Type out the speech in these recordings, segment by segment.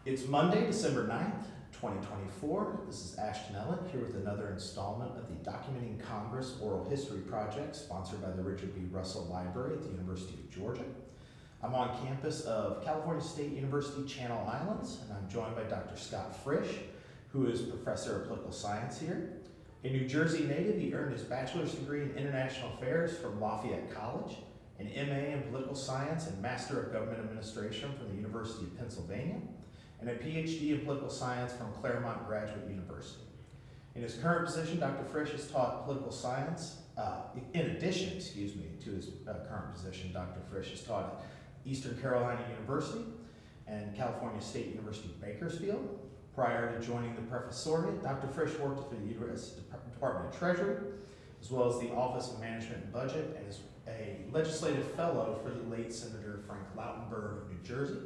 It's Monday, December 9th, 2024. This is Ashton Ellett here with another installment of the Documenting Congress Oral History Project sponsored by the Richard B. Russell Library at the University of Georgia. I'm on campus of California State University Channel Islands, and I'm joined by Dr. Scott Frisch, who is professor of political science here. A New Jersey native, he earned his bachelor's degree in international affairs from Lafayette College, an MA in political science and Master of Government Administration from the University of Pennsylvania, and a PhD in political science from Claremont Graduate University. In his current position, Dr. Frisch has taught political science. In addition, to his current position, Dr. Frisch has taught at Eastern Carolina University and California State University Bakersfield. Prior to joining the professoriate, Dr. Frisch worked for the U.S. Department of Treasury, as well as the Office of Management and Budget, and is a legislative fellow for the late Senator Frank Lautenberg of New Jersey.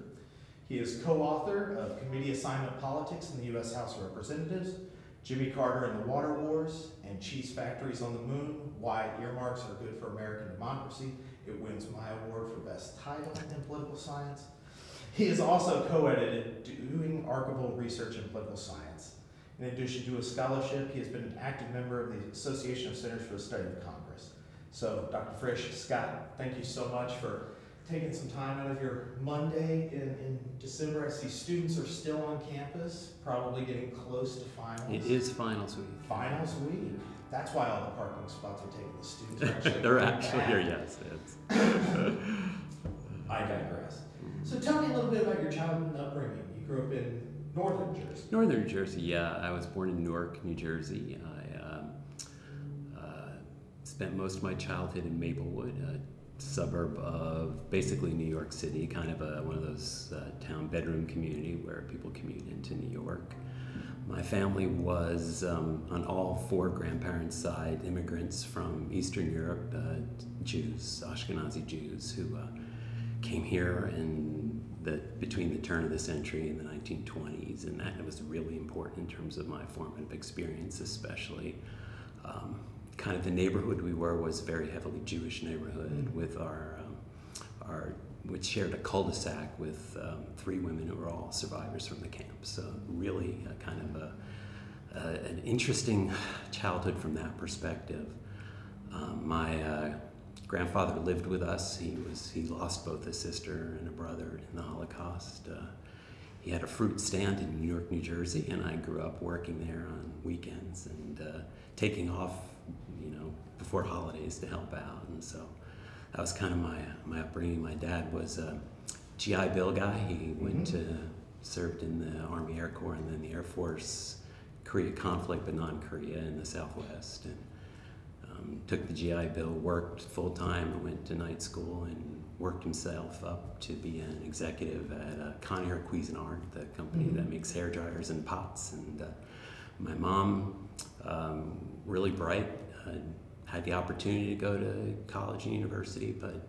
He is co-author of Committee Assignment Politics in the U.S. House of Representatives, Jimmy Carter and the Water Wars, and Cheese Factories on the Moon, Why Earmarks Are Good for American Democracy. It wins my award for Best Title in Political Science. He is also co-edited Doing Archival Research in Political Science. In addition to his scholarship, he has been an active member of the Association of Centers for the Study of Congress. So, Dr. Frisch, Scott, thank you so much for taking some time out of your Monday in December. I see students are still on campus, probably getting close to finals. It is finals week. Finals week. That's why all the parking spots are taking the students. They're actually here, yes. I digress. So tell me a little bit about your childhood upbringing. You grew up in northern Jersey. Northern Jersey, yeah. I was born in Newark, New Jersey. I spent most of my childhood in Maplewood, a suburb of basically New York City, kind of one of those town bedroom community where people commute into New York. My family was, on all four grandparents' side, immigrants from Eastern Europe, Jews, Ashkenazi Jews, who came here between the turn of the century and the 1920s, and that was really important in terms of my formative experience, especially. Kind of the neighborhood we were was a very heavily Jewish neighborhood with which shared a cul-de-sac with three women who were all survivors from the camp. So really kind of an interesting childhood from that perspective. My grandfather lived with us. He lost both a sister and a brother in the Holocaust. He had a fruit stand in New York, New Jersey, and I grew up working there on weekends and taking off, before holidays to help out. And so that was kind of my upbringing. My dad was a GI Bill guy. He served in the Army Air Corps and then the Air Force, Korea conflict, but non-Korea in the Southwest. And took the GI Bill, worked full-time, and went to night school and worked himself up to be an executive at Conair Cuisinart, the company that makes hair dryers and pots. And my mom, really bright, had the opportunity to go to college and university, but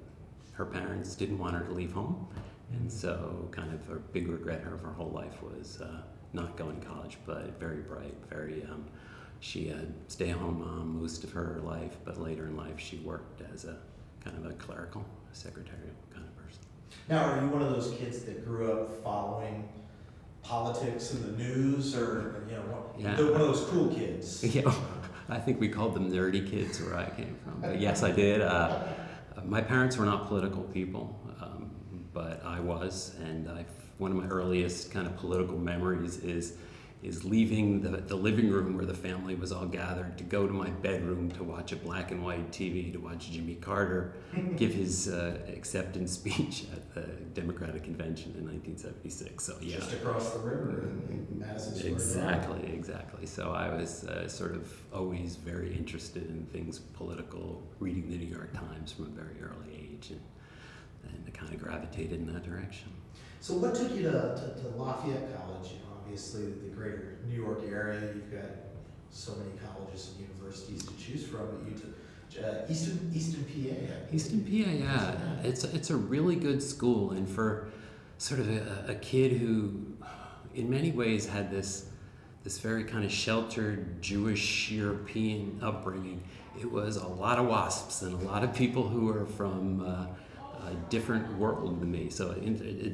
her parents didn't want her to leave home. And so kind of a big regret of her whole life was not going to college, but very bright, she had stay-at-home mom most of her life, but later in life she worked as a kind of a clerical, secretarial kind of person. Now, are you one of those kids that grew up following politics in the news, or one of those cool kids? Yeah, I think we called them nerdy kids where I came from. But yes, I did. My parents were not political people, but I was, and one of my earliest kind of political memories is leaving the living room where the family was all gathered to go to my bedroom to watch a black and white TV, to watch Jimmy Carter give his acceptance speech at the Democratic Convention in 1976. So yeah, just across the river in Madison Square Garden. Exactly. So I was sort of always very interested in things political, reading the New York Times from a very early age, and kind of gravitated in that direction. So what took you to Lafayette College? Obviously, the greater New York area, you've got so many colleges and universities to choose from, but you took Eastern PA. Eastern PA, yeah. It's a really good school, and for sort of a kid who, in many ways, had this very kind of sheltered Jewish European upbringing, it was a lot of WASPs and a lot of people who were from a different world than me. So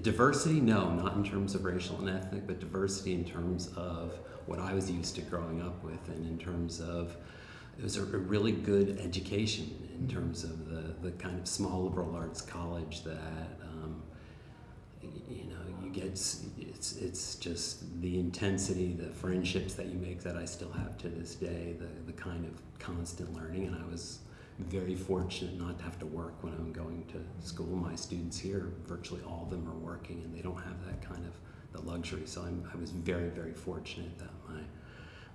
diversity, no, not in terms of racial and ethnic, but diversity in terms of what I was used to growing up with, and in terms of, it was a really good education in terms of the kind of small liberal arts college that, you know, you get, it's just the intensity, the friendships that you make that I still have to this day, the kind of constant learning. And I was very fortunate not to have to work when I'm going to school. My students here, virtually all of them are working, and they don't have that kind of the luxury. So I was very, very fortunate that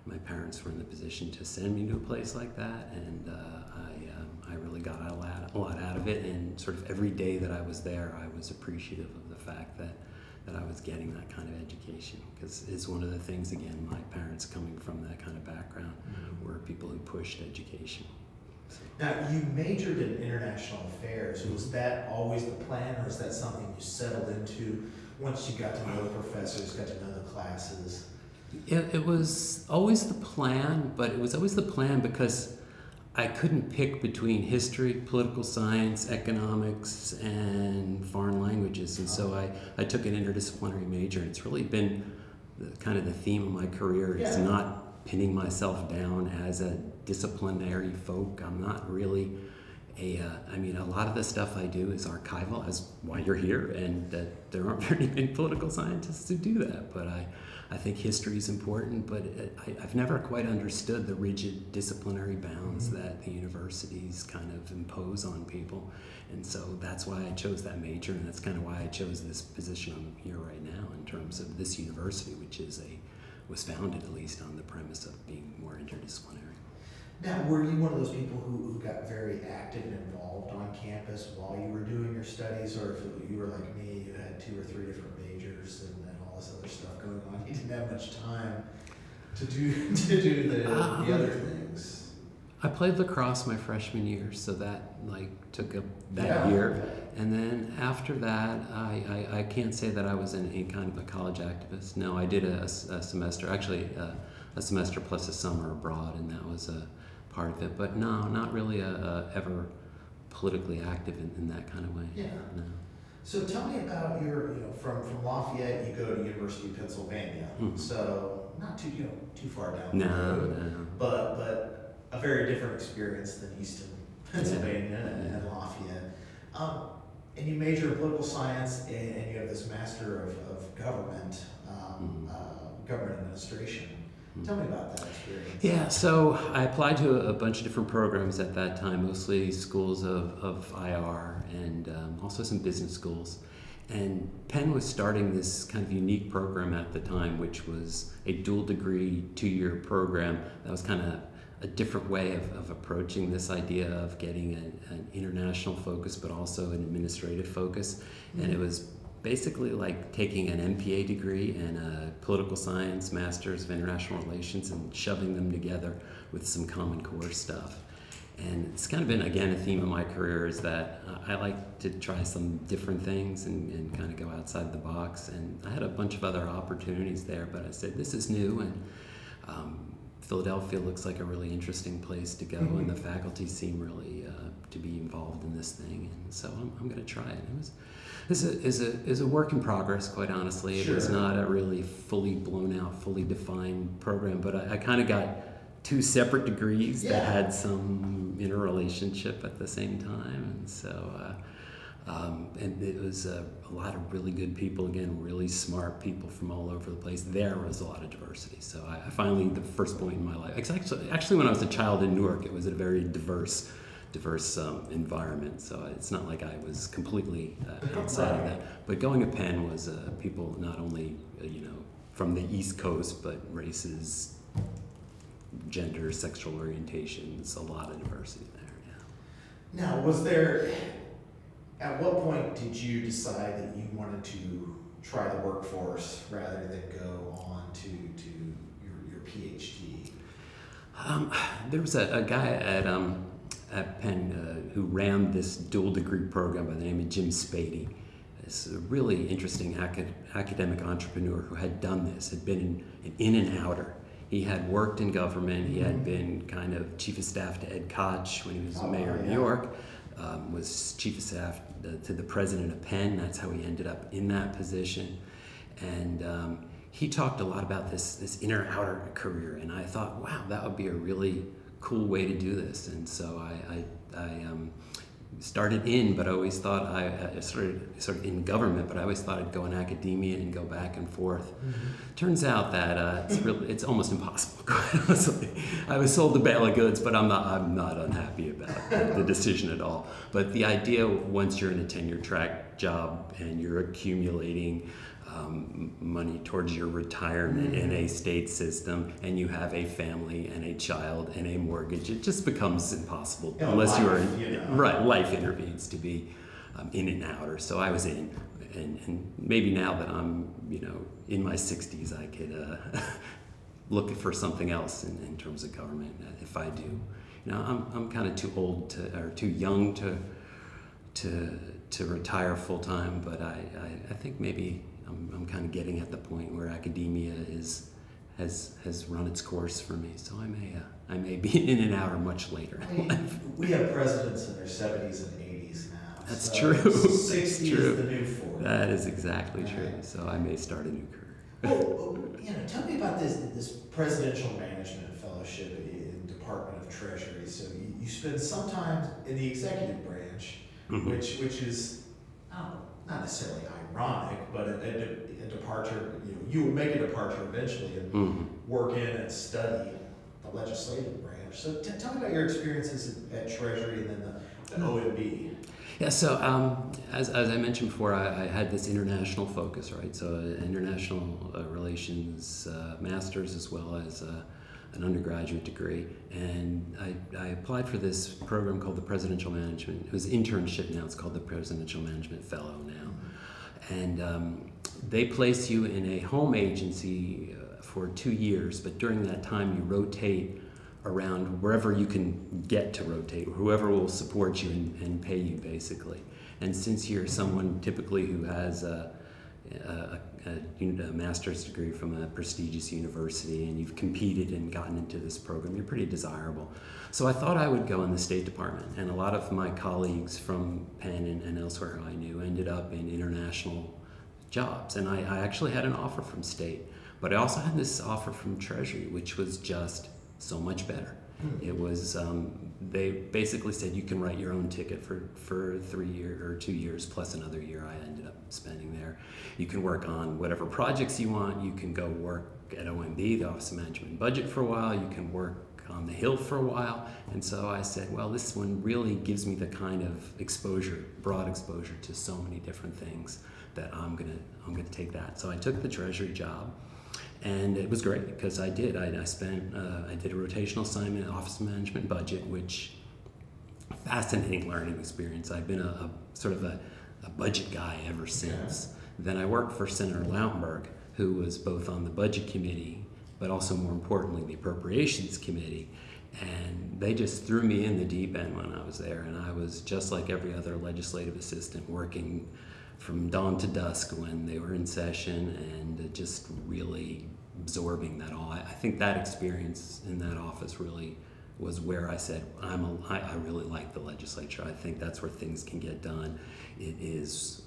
my parents were in the position to send me to a place like that, and I really got a lot out of it. And sort of every day that I was there, I was appreciative of the fact that I was getting that kind of education, because it's one of the things, again, my parents coming from that kind of background were people who pushed education. Now, you majored in international affairs. Was that always the plan, or is that something you settled into once you got to know the professors, got to know the classes? It was always the plan, but it was always the plan because I couldn't pick between history, political science, economics, and foreign languages. And so I took an interdisciplinary major, and it's really been kind of the theme of my career. It's not pinning myself down as a disciplinary folk. I'm not really I mean, a lot of the stuff I do is archival, as why you're here, and there aren't very many political scientists who do that. But I think history is important, but I've never quite understood the rigid disciplinary bounds that the universities kind of impose on people. And so that's why I chose that major, and that's kind of why I chose this position I'm here right now in terms of this university, which was founded at least on the premise of being more interdisciplinary. Now, were you one of those people who got very active and involved on campus while you were doing your studies, or if you were like me, you had 2 or 3 different majors and all this other stuff going on, you didn't have much time to do the other things? I played lacrosse my freshman year, so that took up that year. And then after that, I can't say that I was any kind of a college activist. No, I did a semester, actually a semester plus a summer abroad, and that was a part of it. But no, not really ever politically active in that kind of way. Yeah. No. So tell me about your, from Lafayette, you go to University of Pennsylvania. So not too far down the road, but a very different experience than Easton, Pennsylvania and Lafayette. And you major in political science, and you have this Master of Government, Government Administration. Tell me about that experience. Yeah, so I applied to a bunch of different programs at that time, mostly schools of IR and also some business schools. And Penn was starting this kind of unique program at the time, which was a dual degree 2-year program that was kind of a different way of approaching this idea of getting an international focus, but also an administrative focus. And it was basically like taking an MPA degree and a political science, Masters of International Relations, and shoving them together with some Common Core stuff. And it's kind of been, again, a theme of my career is that I like to try some different things and kind of go outside the box. And I had a bunch of other opportunities there, but I said, this is new, and Philadelphia looks like a really interesting place to go, and the faculty seem really to be involved in this thing, and so I'm going to try it. It is a work in progress, quite honestly. It was not a really fully blown out, fully defined program, but I kind of got 2 separate degrees that had some interrelationship at the same time, and so and it was a lot of really good people, again, really smart people from all over the place. There was a lot of diversity. So I finally, the first point in my life, actually when I was a child in Newark, it was a very diverse environment. So it's not like I was completely outside of that. But going to Penn was people not only, from the East Coast, but races, gender, sexual orientations, a lot of diversity there, yeah. Now, at what point did you decide that you wanted to try the workforce rather than go on to your PhD? There was a guy at Penn who ran this dual degree program by the name of Jim Spady. This a really interesting academic entrepreneur who had done this, had been an in and outer. He had worked in government. He had been kind of chief of staff to Ed Koch when he was mayor of New York. Was chief of staff to the president of Penn. That's how he ended up in that position. And he talked a lot about this inner-outer career, and I thought, wow, that would be a really cool way to do this. And so I started in, but I always thought I started sort of in government, but I always thought I'd go in academia and go back and forth. Turns out that it's almost impossible, quite honestly. I was sold a bale of goods, but I'm not unhappy about the decision at all. But the idea, once you're in a tenure track job and you're accumulating money towards your retirement in a state system, and you have a family and a child and a mortgage, it just becomes impossible unless you are right. Life intervenes to be in and outer. So I was in, and maybe now that I'm in my 60s, I could look for something else in terms of government. If I do, I'm kind of too old or too young to retire full time, but I think maybe I'm kind of getting at the point where academia has run its course for me, so I may be in and out or much later in life. We have presidents in their 70s and 80s now. That's so true. 60 That's true. Is the new 40. That is exactly true. So I may start a new career. Well, tell me about this presidential management fellowship in Department of Treasury. So you spend some time in the executive branch, which is not necessarily ironic, but a departure. You will make a departure eventually and work in and study the legislative branch. So tell me about your experiences at Treasury and then the OMB. Yeah, so as I mentioned before, I had this international focus, right? So international relations master's as well as an undergraduate degree. And I applied for this program called the Presidential Management. It was internship, now it's called the Presidential Management Fellow now. And they place you in a home agency for 2 years, but during that time you rotate around wherever you can get to rotate, whoever will support you and pay you, basically. And since you're someone typically who has a master's degree from a prestigious university and you've competed and gotten into this program, you're pretty desirable. So I thought I would go in the State Department, and a lot of my colleagues from Penn and elsewhere who I knew ended up in international jobs. And I actually had an offer from State, but I also had this offer from Treasury, which was just so much better. It was, they basically said you can write your own ticket for 3 years or 2 years plus another year I ended up spending there. You can work on whatever projects you want. You can go work at OMB, the Office of Management and Budget, for a while. You can work on the Hill for a while. And so I said, well, this one really gives me the kind of exposure, broad exposure to so many different things that I'm gonna take that. So I took the Treasury job. And it was great because I did. I did a rotational assignment in Office of Management and Budget, which fascinating learning experience. I've been a sort of a budget guy ever since. Yeah. Then I worked for Senator Lautenberg, who was both on the Budget Committee, but also more importantly, the Appropriations Committee. And they just threw me in the deep end when I was there. And I was just like every other legislative assistant, working from dawn to dusk when they were in session and just really absorbing that all. I think that experience in that office really was where I said, I really like the legislature. I think that's where things can get done. It is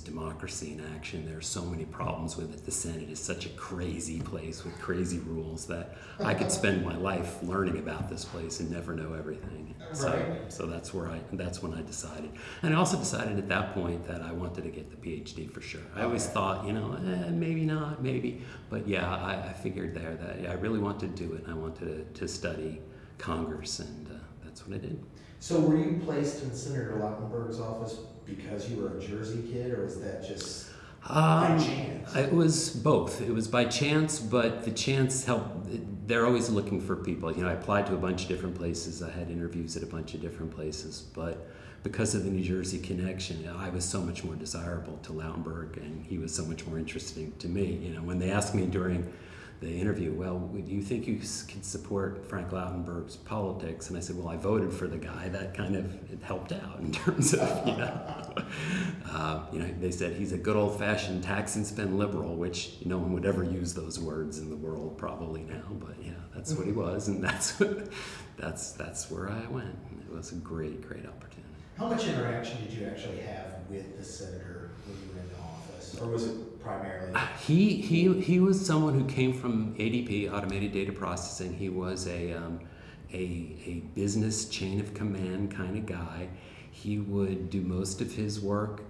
democracy in action. There are so many problems with it. The Senate is such a crazy place with crazy rules that I could spend my life learning about this place and never know everything. Right. So that's when I decided. And I also decided at that point that I wanted to get the PhD for sure. I always thought, maybe not, maybe. But yeah, I figured there that I really wanted to do it, and I wanted to study Congress, and that's what I did. So were you placed in Senator Lautenberg's office because you were a Jersey kid, or was that just by chance? It was both. It was by chance, but the chance helped. They're always looking for people. I applied to a bunch of different places. I had interviews at a bunch of different places, but because of the New Jersey connection, I was so much more desirable to Lautenberg, and he was so much more interesting to me. When they asked me during the interview, well, do you think you can support Frank Lautenberg's politics? And I said, well, I voted for the guy. That kind of it helped out in terms of, they said he's a good old-fashioned tax and spend liberal, which no one would ever use those words in the world probably now, but yeah, that's what he was, and that's where I went. It was a great, great opportunity. How much interaction did you actually have with the senator when you were in the office, or was it primarily? He was someone who came from ADP, Automated Data Processing. He was a business chain of command kind of guy. He would do most of his work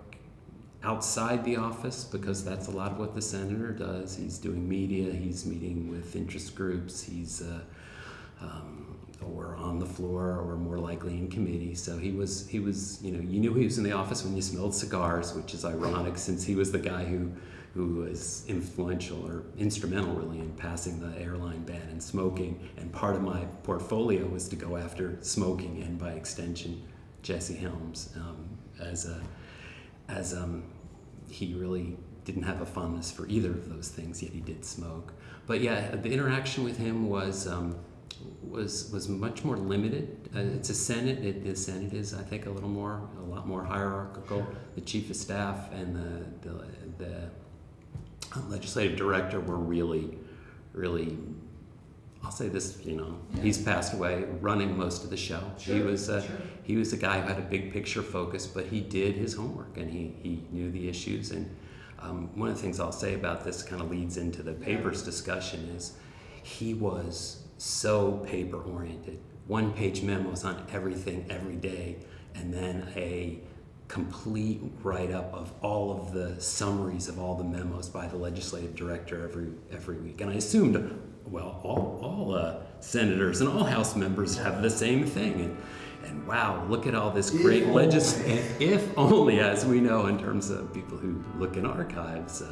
outside the office because that's a lot of what the senator does. He's doing media, he's meeting with interest groups, he's or on the floor, or more likely in committee. So he was, you know, you knew he was in the office when you smelled cigars, which is ironic since he was the guy who was influential or instrumental really in passing the airline ban and smoking. And part of my portfolio was to go after smoking and by extension Jesse Helms he really didn't have a fondness for either of those things, yet he did smoke. But yeah, the interaction with him was much more limited. It's a Senate. The Senate is, I think, a lot more hierarchical. The chief of staff and the legislative director were really, I'll say this, you know, he's passed away, running most of the show. Sure, he was a guy who had a big picture focus, but he did his homework and he knew the issues. And one of the things I'll say about this kind of leads into the papers discussion is he was so paper oriented. 1-page memos on everything every day, and then a complete write-up of all of the summaries of all the memos by the legislative director every week. And I assumed, well, all senators and all House members have the same thing. And wow, look at all this great legislation. If only, as we know in terms of people who look in archives,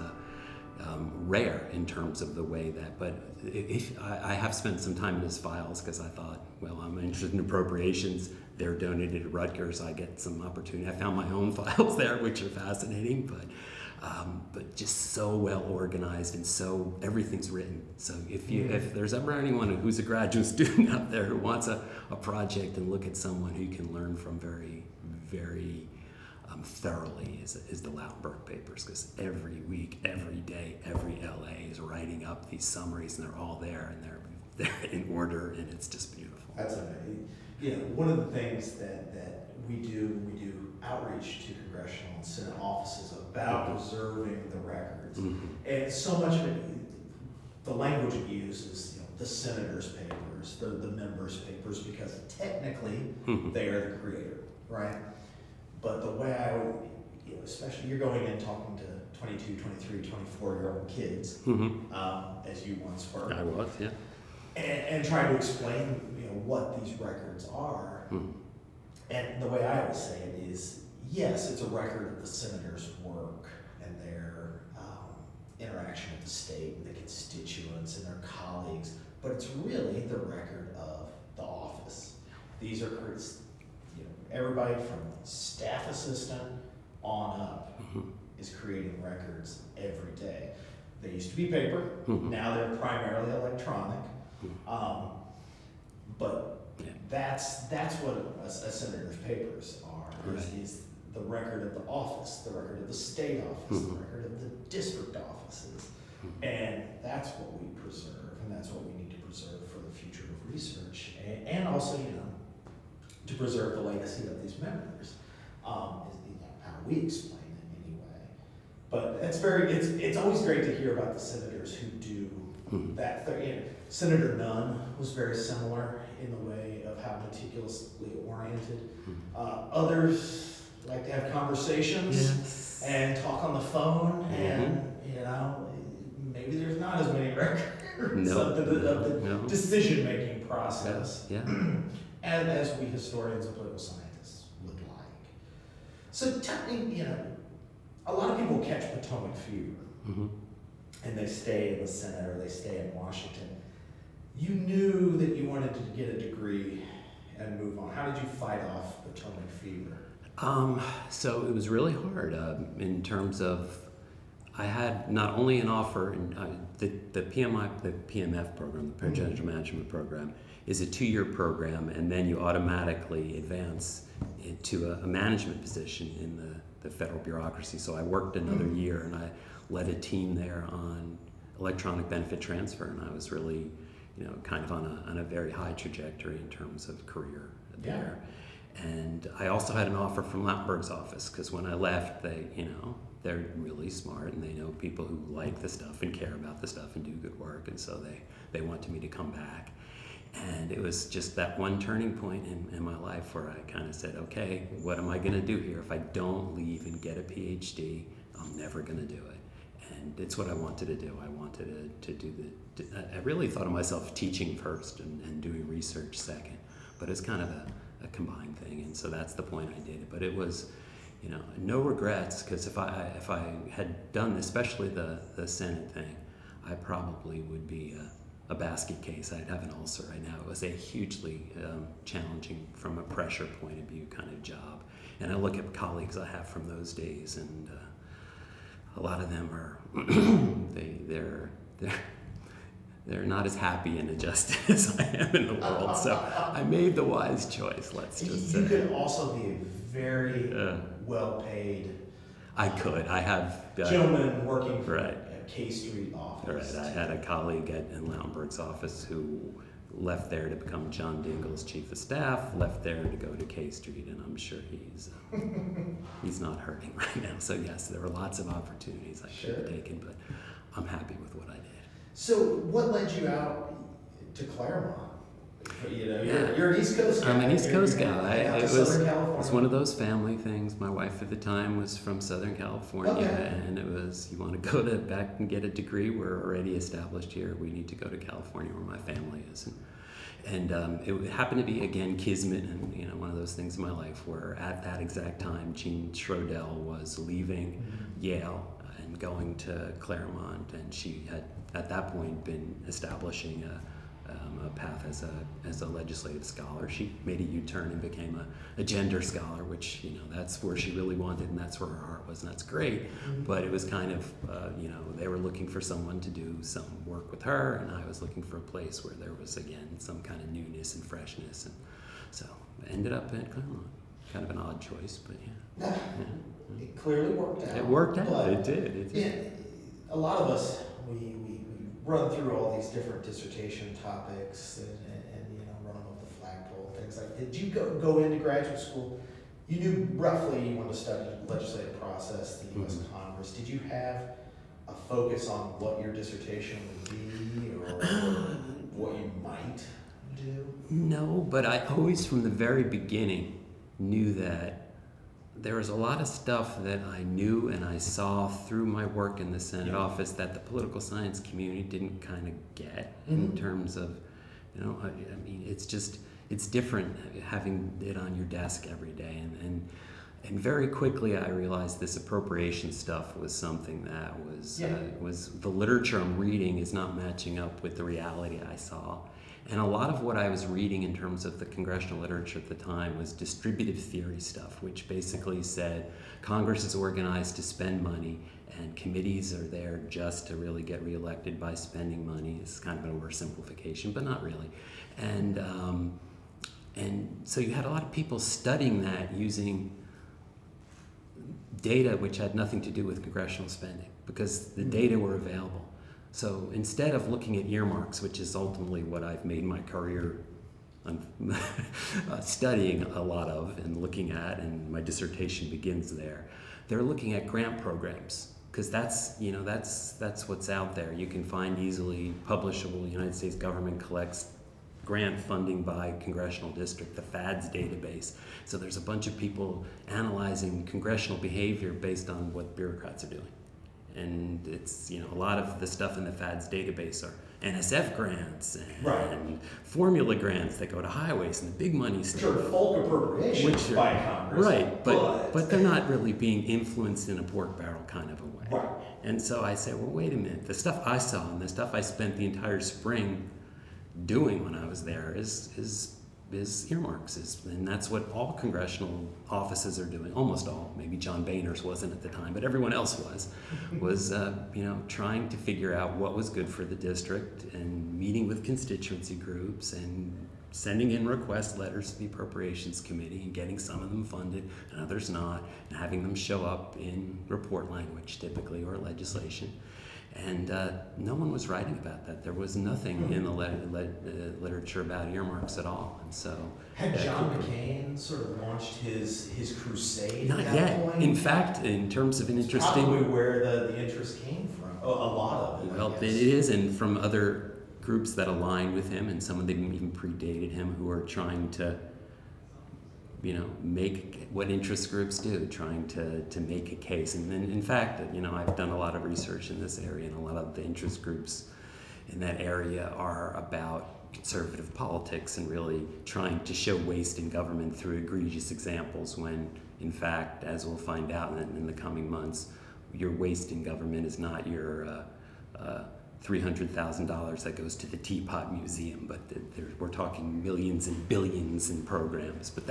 rare in terms of the way that, but I have spent some time in his files because I thought, well, I'm interested in appropriations. They're donated to Rutgers. I get some opportunity. I found my own files there, which are fascinating, but just so well organized and so everything's written. So if there's ever anyone who's a graduate student out there who wants a project and look at someone who can learn from very, very thoroughly is the Lautenberg papers, because every week, every day, every LA is writing up these summaries, and they're all there, and they're in order, and it's just beautiful. That's amazing. You know, one of the things that we do outreach to congressional and Senate offices about preserving the records, and so much of it, the language it uses, you know, the senators' papers, the members' papers, because technically they are the creator, right? But the way I would, you know, especially you're going in talking to 22, 23, 24-year-old kids, as you once were. I was, yeah. And try to explain, you know, what these records are. And the way I always say it is, yes, it's a record of the senators' work and their interaction with the state and the constituents and their colleagues, but it's really the record of the office. These are, you know, everybody from staff assistant on up is creating records every day. They used to be paper, now they're primarily electronic. But that's what a senator's papers are, is the record of the office, the record of the state office, the record of the district offices. And that's what we preserve, and that's what we need to preserve for the future of research, and also, you know, to preserve the legacy of these members, is, you know, how we explain it anyway. But it's always great to hear about the senators who do that. You know, Senator Nunn was very similar in the way of how meticulously oriented. Others like to have conversations and talk on the phone, and you know, maybe there's not as many records of the decision-making process as we historians and political scientists would like. So tell me, you know, a lot of people catch Potomac fever, and they stay in the Senate or they stay in Washington. You knew that you wanted to get a degree and move on. How did you fight off Potomac fever? So it was really hard in terms of, I had not only an offer, and the PMF program, the Presidential Management Program, is a 2-year program, and then you automatically advance into a management position in the federal bureaucracy. So I worked another year, and I led a team there on electronic benefit transfer, and I was really, you know, kind of on a very high trajectory in terms of career there. And I also had an offer from Lautenberg's office, because when I left, they're really smart and they know people who like the stuff and care about the stuff and do good work, and so they wanted me to come back. And it was just that one turning point in my life where I kind of said, okay, what am I going to do here? If I don't leave and get a PhD, I'm never going to do it. And it's what I wanted to do. I wanted to do I really thought of myself teaching first and doing research second, but it's kind of a combined thing, and so that's the point I did it. But it was, no regrets, because if I had done, especially the Senate thing, I probably would be a basket case. I'd have an ulcer right now. It was a hugely challenging, from a pressure point of view, kind of job. And I look at colleagues I have from those days, and a lot of them are they're not as happy and adjusted as I am in the world. So I made the wise choice. Let's just say. You could also be a very well-paid. I could. I have gentleman working for right. a K Street office. Right. I had a colleague in Lautenberg's office who left there to become John Dingell's chief of staff, left there to go to K Street, and I'm sure he's not hurting right now. So yes, there were lots of opportunities I could have taken, but I'm happy with what I did. So what led you out to Claremont? You're an East Coast guy. I'm an East Coast guy. It was one of those family things. My wife at the time was from Southern California, and it was, you want to go back and get a degree? We're already established here. We need to go to California where my family is. And it happened to be, again, kismet, and one of those things in my life where at that exact time, Jean Schrodel was leaving Yale and going to Claremont, and she had at that point been establishing a path as a legislative scholar. She made a U-turn and became a gender scholar, which that's where she really wanted, and that's where her heart was, and that's great. But it was kind of they were looking for someone to do some work with her, and I was looking for a place where there was, again, some kind of newness and freshness, and so I ended up at Claremont. Kind of an odd choice, but yeah. It clearly worked out. It worked out. It did. Yeah, a lot of us we run through all these different dissertation topics and run them up the flagpole, things like that. Did you go into graduate school? You knew roughly you wanted to study legislative process, the U.S. Congress. Did you have a focus on what your dissertation would be or what you might do? No, but I always, from the very beginning, knew that there was a lot of stuff that I knew and I saw through my work in the Senate office that the political science community didn't kind of get in terms of, I mean, it's different having it on your desk every day. And very quickly I realized this appropriation stuff was something that was the literature I'm reading is not matching up with the reality I saw. And a lot of what I was reading in terms of the congressional literature at the time was distributive theory stuff, which basically said Congress is organized to spend money and committees are there just to really get reelected by spending money. It's kind of an oversimplification, but not really. And so you had a lot of people studying that using data which had nothing to do with congressional spending because the data were available. So instead of looking at earmarks, which is ultimately what I've made my career studying a lot of and looking at, and my dissertation begins there, they're looking at grant programs because that's what's out there. You can find easily publishable. The United States government collects grant funding by congressional district, the FADS database. So there's a bunch of people analyzing congressional behavior based on what bureaucrats are doing. And it's, a lot of the stuff in the FADS database are NSF grants and formula grants that go to highways and the big money stuff. Which are bulk appropriations by Congress. Right, but they're not really being influenced in a pork barrel kind of a way. Right. And so I said, well, wait a minute. The stuff I saw and the stuff I spent the entire spring doing when I was there is earmarks, and that's what all congressional offices are doing, almost all. Maybe John Boehner's wasn't at the time, but everyone else was trying to figure out what was good for the district and meeting with constituency groups and sending in request letters to the Appropriations Committee and getting some of them funded and others not, and having them show up in report language typically or legislation. And no one was writing about that. There was nothing in the literature about earmarks at all. And so had John McCain sort of launched his crusade? Not at that yet. point? In fact, in terms of an interesting, probably where the interest came from. Oh, a lot of it. well, it is, and from other groups that align with him, and some of them even predated him, who are trying to, make what interest groups do, trying to make a case. And then, in fact, I've done a lot of research in this area, and a lot of the interest groups in that area are about conservative politics and really trying to show waste in government through egregious examples when, in fact, as we'll find out in the coming months, your waste in government is not your $300,000 that goes to the Teapot Museum, but we're talking millions and billions in programs. But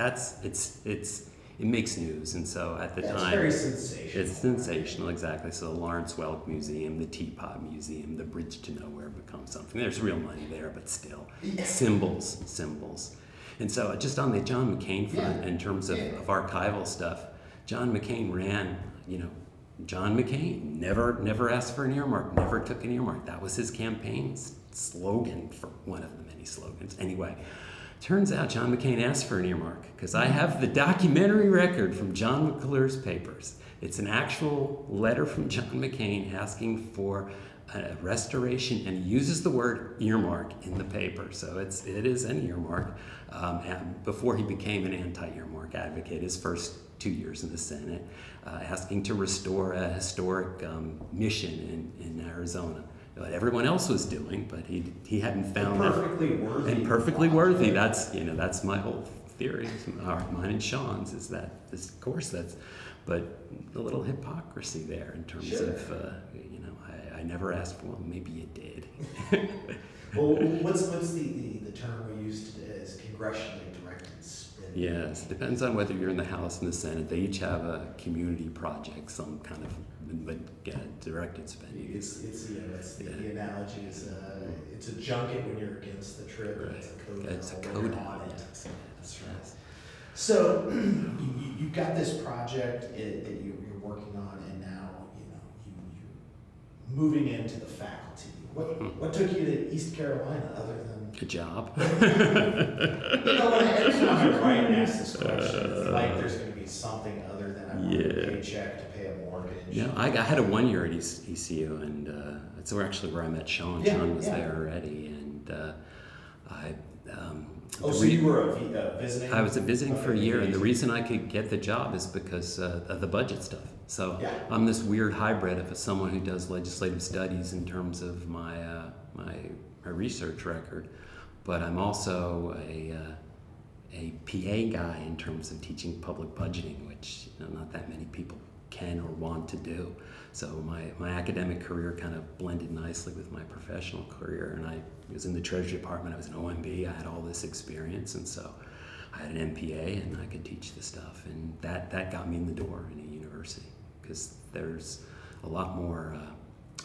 it makes news, and so at the time, very sensational. It's sensational, exactly. So the Lawrence Welk Museum, the Teapot Museum, the Bridge to Nowhere becomes something. There's real money there, but still, symbols. And so just on the John McCain front, in terms of archival stuff, John McCain ran, John McCain never asked for an earmark, never took an earmark. That was his campaign slogan, for one of the many slogans. Anyway, turns out John McCain asked for an earmark, because I have the documentary record from John McClure's papers. It's an actual letter from John McCain asking for a restoration, and he uses the word earmark in the paper. So it is an earmark. Before he became an anti-earmark advocate, his first 2 years in the Senate, asking to restore a historic mission in Arizona. What everyone else was doing, but he hadn't found perfectly worthy. That's my whole theory, mine and Sean's, is that this, of course, but a little hypocrisy there in terms of I never asked for one. Maybe you did. Well, what's the term we use today is congressionally directed spending? Yes, depends on whether you're in the House and the Senate. They each have a community project, some kind of directed spending. The analogy is it's a junket when you're against the trip, and it's a code on it. That's right. So you've got this project that you're working on, and now you're moving into the faculty. What took you to East Carolina other than a job? Every time I write and ask this question, it's like there's going to be something other than I want a paycheck to pay a mortgage. Yeah, I had a 1 year at ECU, and that's actually where I met Sean. Sean was there already, and so you were visiting? I was visiting for a year, and the reason I could get the job is because of the budget stuff. So I'm this weird hybrid of someone who does legislative studies in terms of my research record, but I'm also a PA guy in terms of teaching public budgeting, which not that many people can or want to do. So my academic career kind of blended nicely with my professional career, and I was in the Treasury Department, I was an OMB, I had all this experience, and so I had an MPA and I could teach the stuff, and that got me in the door in a university, because there's a lot more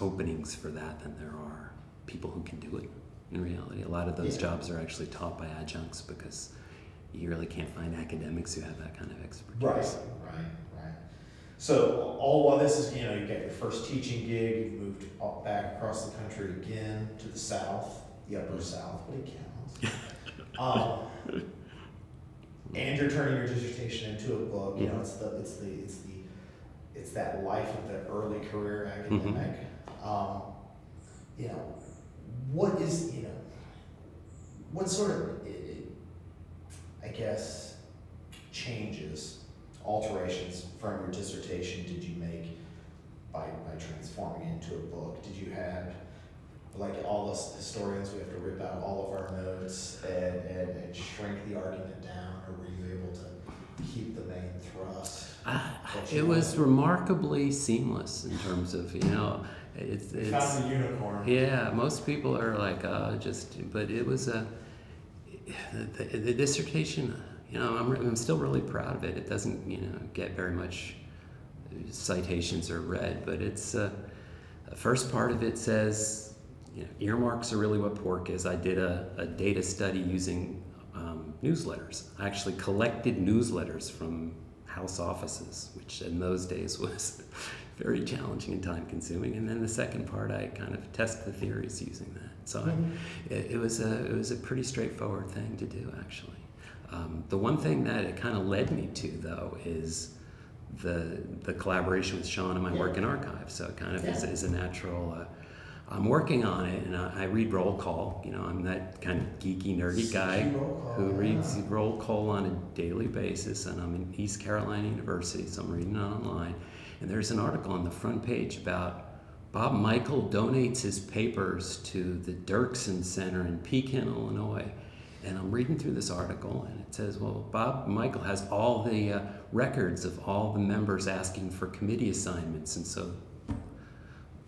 openings for that than there are people who can do it in reality. A lot of those jobs are actually taught by adjuncts, because you really can't find academics who have that kind of expertise. Right. So all while this is, you get your first teaching gig, you've moved back across the country again to the South, the Upper South, but it counts. And you're turning your dissertation into a book. It's that life of the early career academic. What sort of, I guess, changes, alterations from your dissertation did you make by transforming it into a book? Did you have, like all us historians, we have to rip out all of our notes and shrink the argument down, or were you able to keep the main thrust? It was remarkably seamless in terms of, it's found the unicorn. Yeah, most people are like, but it was the dissertation, I'm still really proud of it. It doesn't, get very much citations or read, but it's, the first part of it says, earmarks are really what pork is. I did a data study using newsletters. I actually collected newsletters from House offices, which in those days was very challenging and time consuming. And then the second part, I kind of test the theories using that. So it was a pretty straightforward thing to do, actually. The one thing that it kind of led me to, though, is the collaboration with Sean and my work in archives. So it kind of is a natural. I'm working on it, and I read roll call. You know, I'm that kind of geeky, nerdy guy who reads roll call on a daily basis, and I'm in East Carolina University, so I'm reading it online. And there's an article on the front page about Bob Michael donates his papers to the Dirksen Center in Pekin, Illinois. And I'm reading through this article, and it says, well, Bob Michael has all the records of all the members asking for committee assignments, and so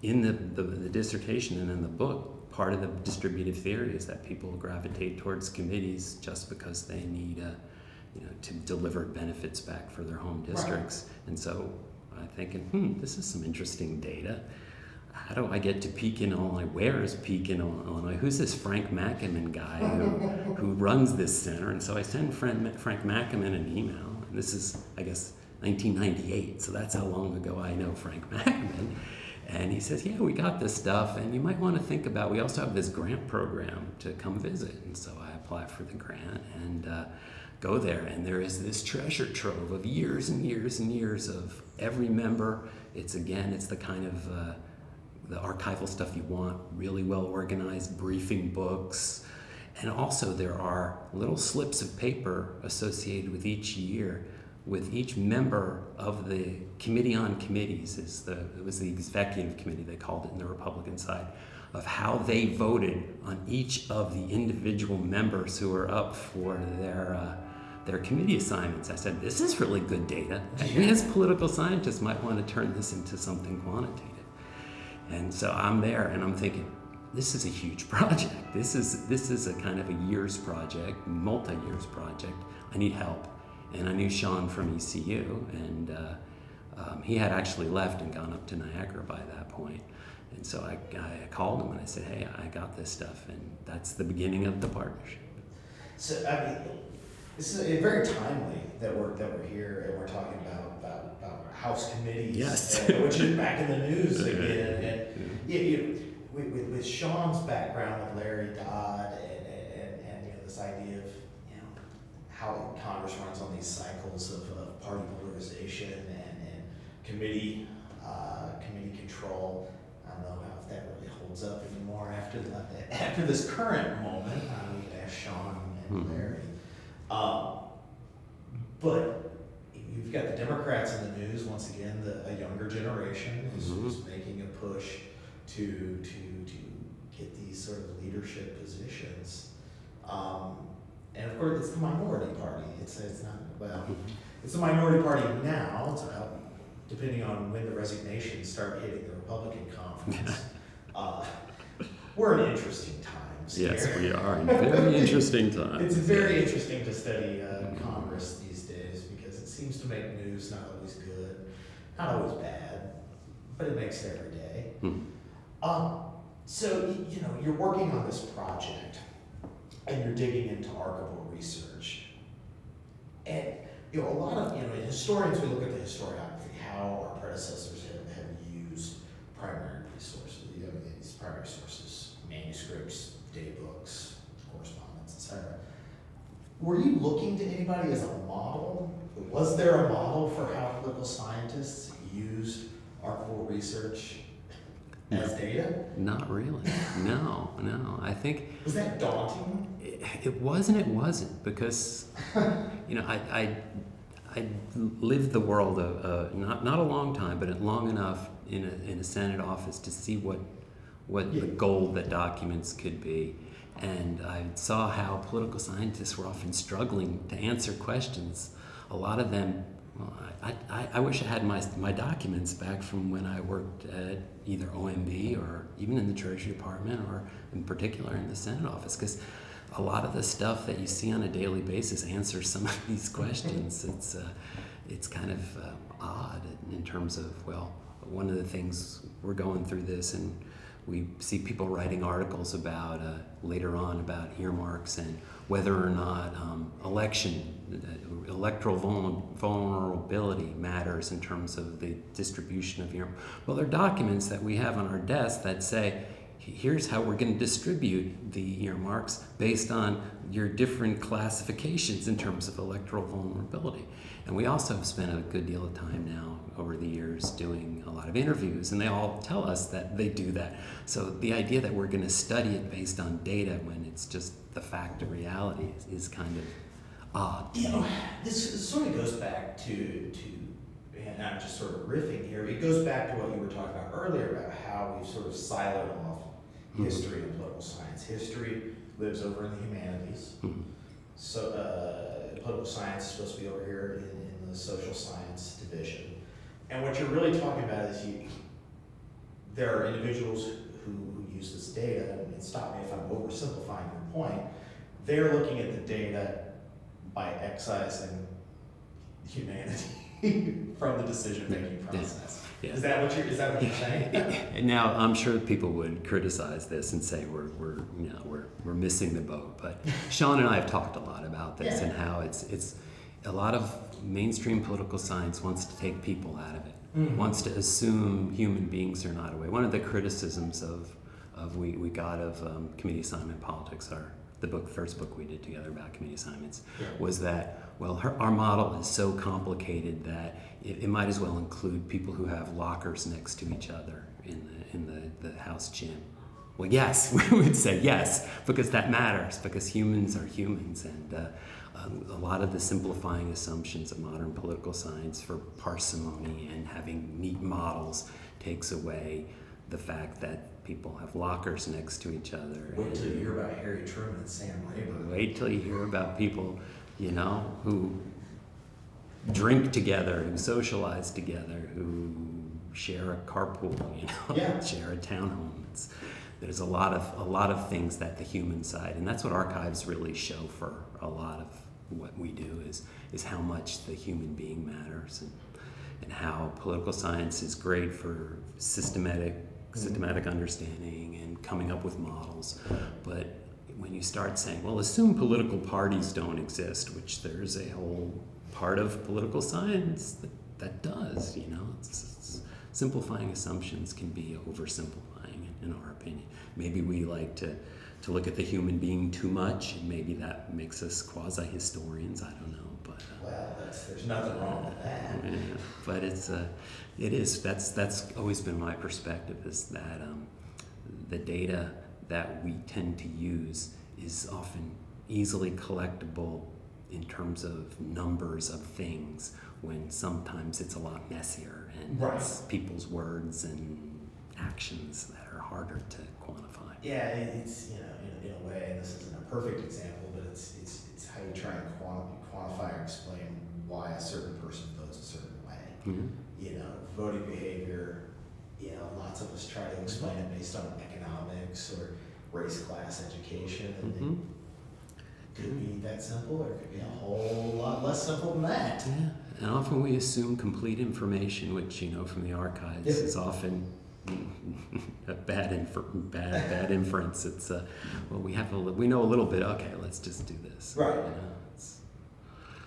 in the dissertation and in the book, part of the distributive theory is that people gravitate towards committees just because they need, to deliver benefits back for their home districts. Right. And so I'm thinking, this is some interesting data. How do I get to Pekin, Illinois? Where is Pekin, Illinois? Who's this Frank Mackaman guy who runs this center? And so I send Frank Mackaman an email, and this is, I guess, 1998, so that's how long ago I know Frank Mackaman. And he says, yeah, we got this stuff, and you might want to think about, we also have this grant program to come visit. And so I apply for the grant and go there, and there is this treasure trove of years and years and years of every member. It's the kind of the archival stuff you want, really well organized briefing books. And also there are little slips of paper associated with each year with each member of the Committee on Committees, it was the executive committee, they called it in the Republican side, of how they voted on each of the individual members who were up for their committee assignments. I said, this is really good data. And we as political scientists might want to turn this into something quantitative. And so I'm there and I'm thinking, this is a huge project. This is a kind of a year's project, multi-years project. I need help. And I knew Sean from ECU, and he had actually left and gone up to Niagara by that point. And so I called him and I said, hey, I got this stuff, and that's the beginning of the partnership. So, I mean, this is very timely that we're here and we're talking about House committees, yes. Which is back in the news again. And with Sean's background with Larry Dodd and this idea of how Congress runs on these cycles of party polarization and committee control. I don't know if that really holds up anymore after this current moment. We could ask Sean and Larry. But you've got the Democrats in the news once again. A younger generation who's making a push to get these sort of leadership positions. And of course, it's the minority party. It's the minority party now. It's about, depending on when the resignations start hitting the Republican conference. We're in interesting times. Yes, here. we are in very interesting times. It's very interesting to study Congress these days because it seems to make news not always good, not always bad, but it makes it every day. So you're working on this project. And you're digging into archival research. And a lot of, historians, we look at the historiography, how our predecessors have used primary resources, these primary sources, manuscripts, daybooks, correspondence, etc. Were you looking to anybody as a model? Was there a model for how political scientists used archival research as data? Not really. No. I think. Was that daunting? It wasn't because, I lived the world of not a long time, but long enough in a Senate office to see what the goal that documents could be, and I saw how political scientists were often struggling to answer questions. A lot of them. Well, I wish I had my documents back from when I worked at either OMB or even in the Treasury Department or in particular in the Senate office, because a lot of the stuff that you see on a daily basis answers some of these questions. It's kind of odd in terms of, well, one of the things we're going through this and we see people writing articles about later on about earmarks and whether or not electoral vulnerability matters in terms of the distribution of earmarks. Well, there are documents that we have on our desk that say, here's how we're going to distribute the earmarks based on your different classifications in terms of electoral vulnerability. And we also have spent a good deal of time now over the years doing a lot of interviews, and they all tell us that they do that. So the idea that we're going to study it based on data when it's just the fact of reality is kind of odd. You know, this sort of goes back to, and I'm just sort of riffing here, it goes back to what you were talking about earlier about how we've sort of siloed off history and political science. History lives over in the humanities. So political science is supposed to be over here in the social science division. And what you're really talking about is there are individuals who use this data, and stop me if I'm oversimplifying your point, they're looking at the data by excising humanity from the decision-making process. Yeah. Is that what you're saying? Now, I'm sure people would criticize this and say we're missing the boat. But Sean and I have talked a lot about this and how it's a lot of mainstream political science wants to take people out of it, wants to assume human beings are not away. One of the criticisms we got of committee assignment politics, the first book we did together about committee assignments, was that, well, our model is so complicated that it might as well include people who have lockers next to each other in the house gym. Well, yes, we would say yes, because that matters, because humans are humans, and a lot of the simplifying assumptions of modern political science for parsimony and having neat models takes away the fact that people have lockers next to each other. Wait till you hear about Harry Truman and Sam Rayburn. Wait till you hear about people, who drink together, who socialize together, who share a carpool, share a townhome. There's a lot of things that the human side, and that's what archives really show for a lot of what we do is how much the human being matters, and how political science is great for systematic understanding and coming up with models. But when you start saying, well, assume political parties don't exist, which there's a whole part of political science that does, it's simplifying assumptions can be oversimplifying in our opinion. Maybe we like to look at the human being too much, and maybe that makes us quasi-historians, I don't know. But well, there's nothing wrong with that. Yeah, but that's always been my perspective, is that the data that we tend to use is often easily collectible in terms of numbers of things, when sometimes it's a lot messier, and it's people's words and actions that are harder to quantify. Yeah, it's in a way, and this isn't a perfect example, but it's how you try and quantify or explain why a certain person votes a certain way. Voting behavior. Lots of us try to explain it based on economics or race, class, education, and it could be that simple, or it could be a whole lot less simple than that. Yeah, and often we assume complete information, which from the archives is often a bad inference. It's we know a little bit. Okay, let's just do this. Right.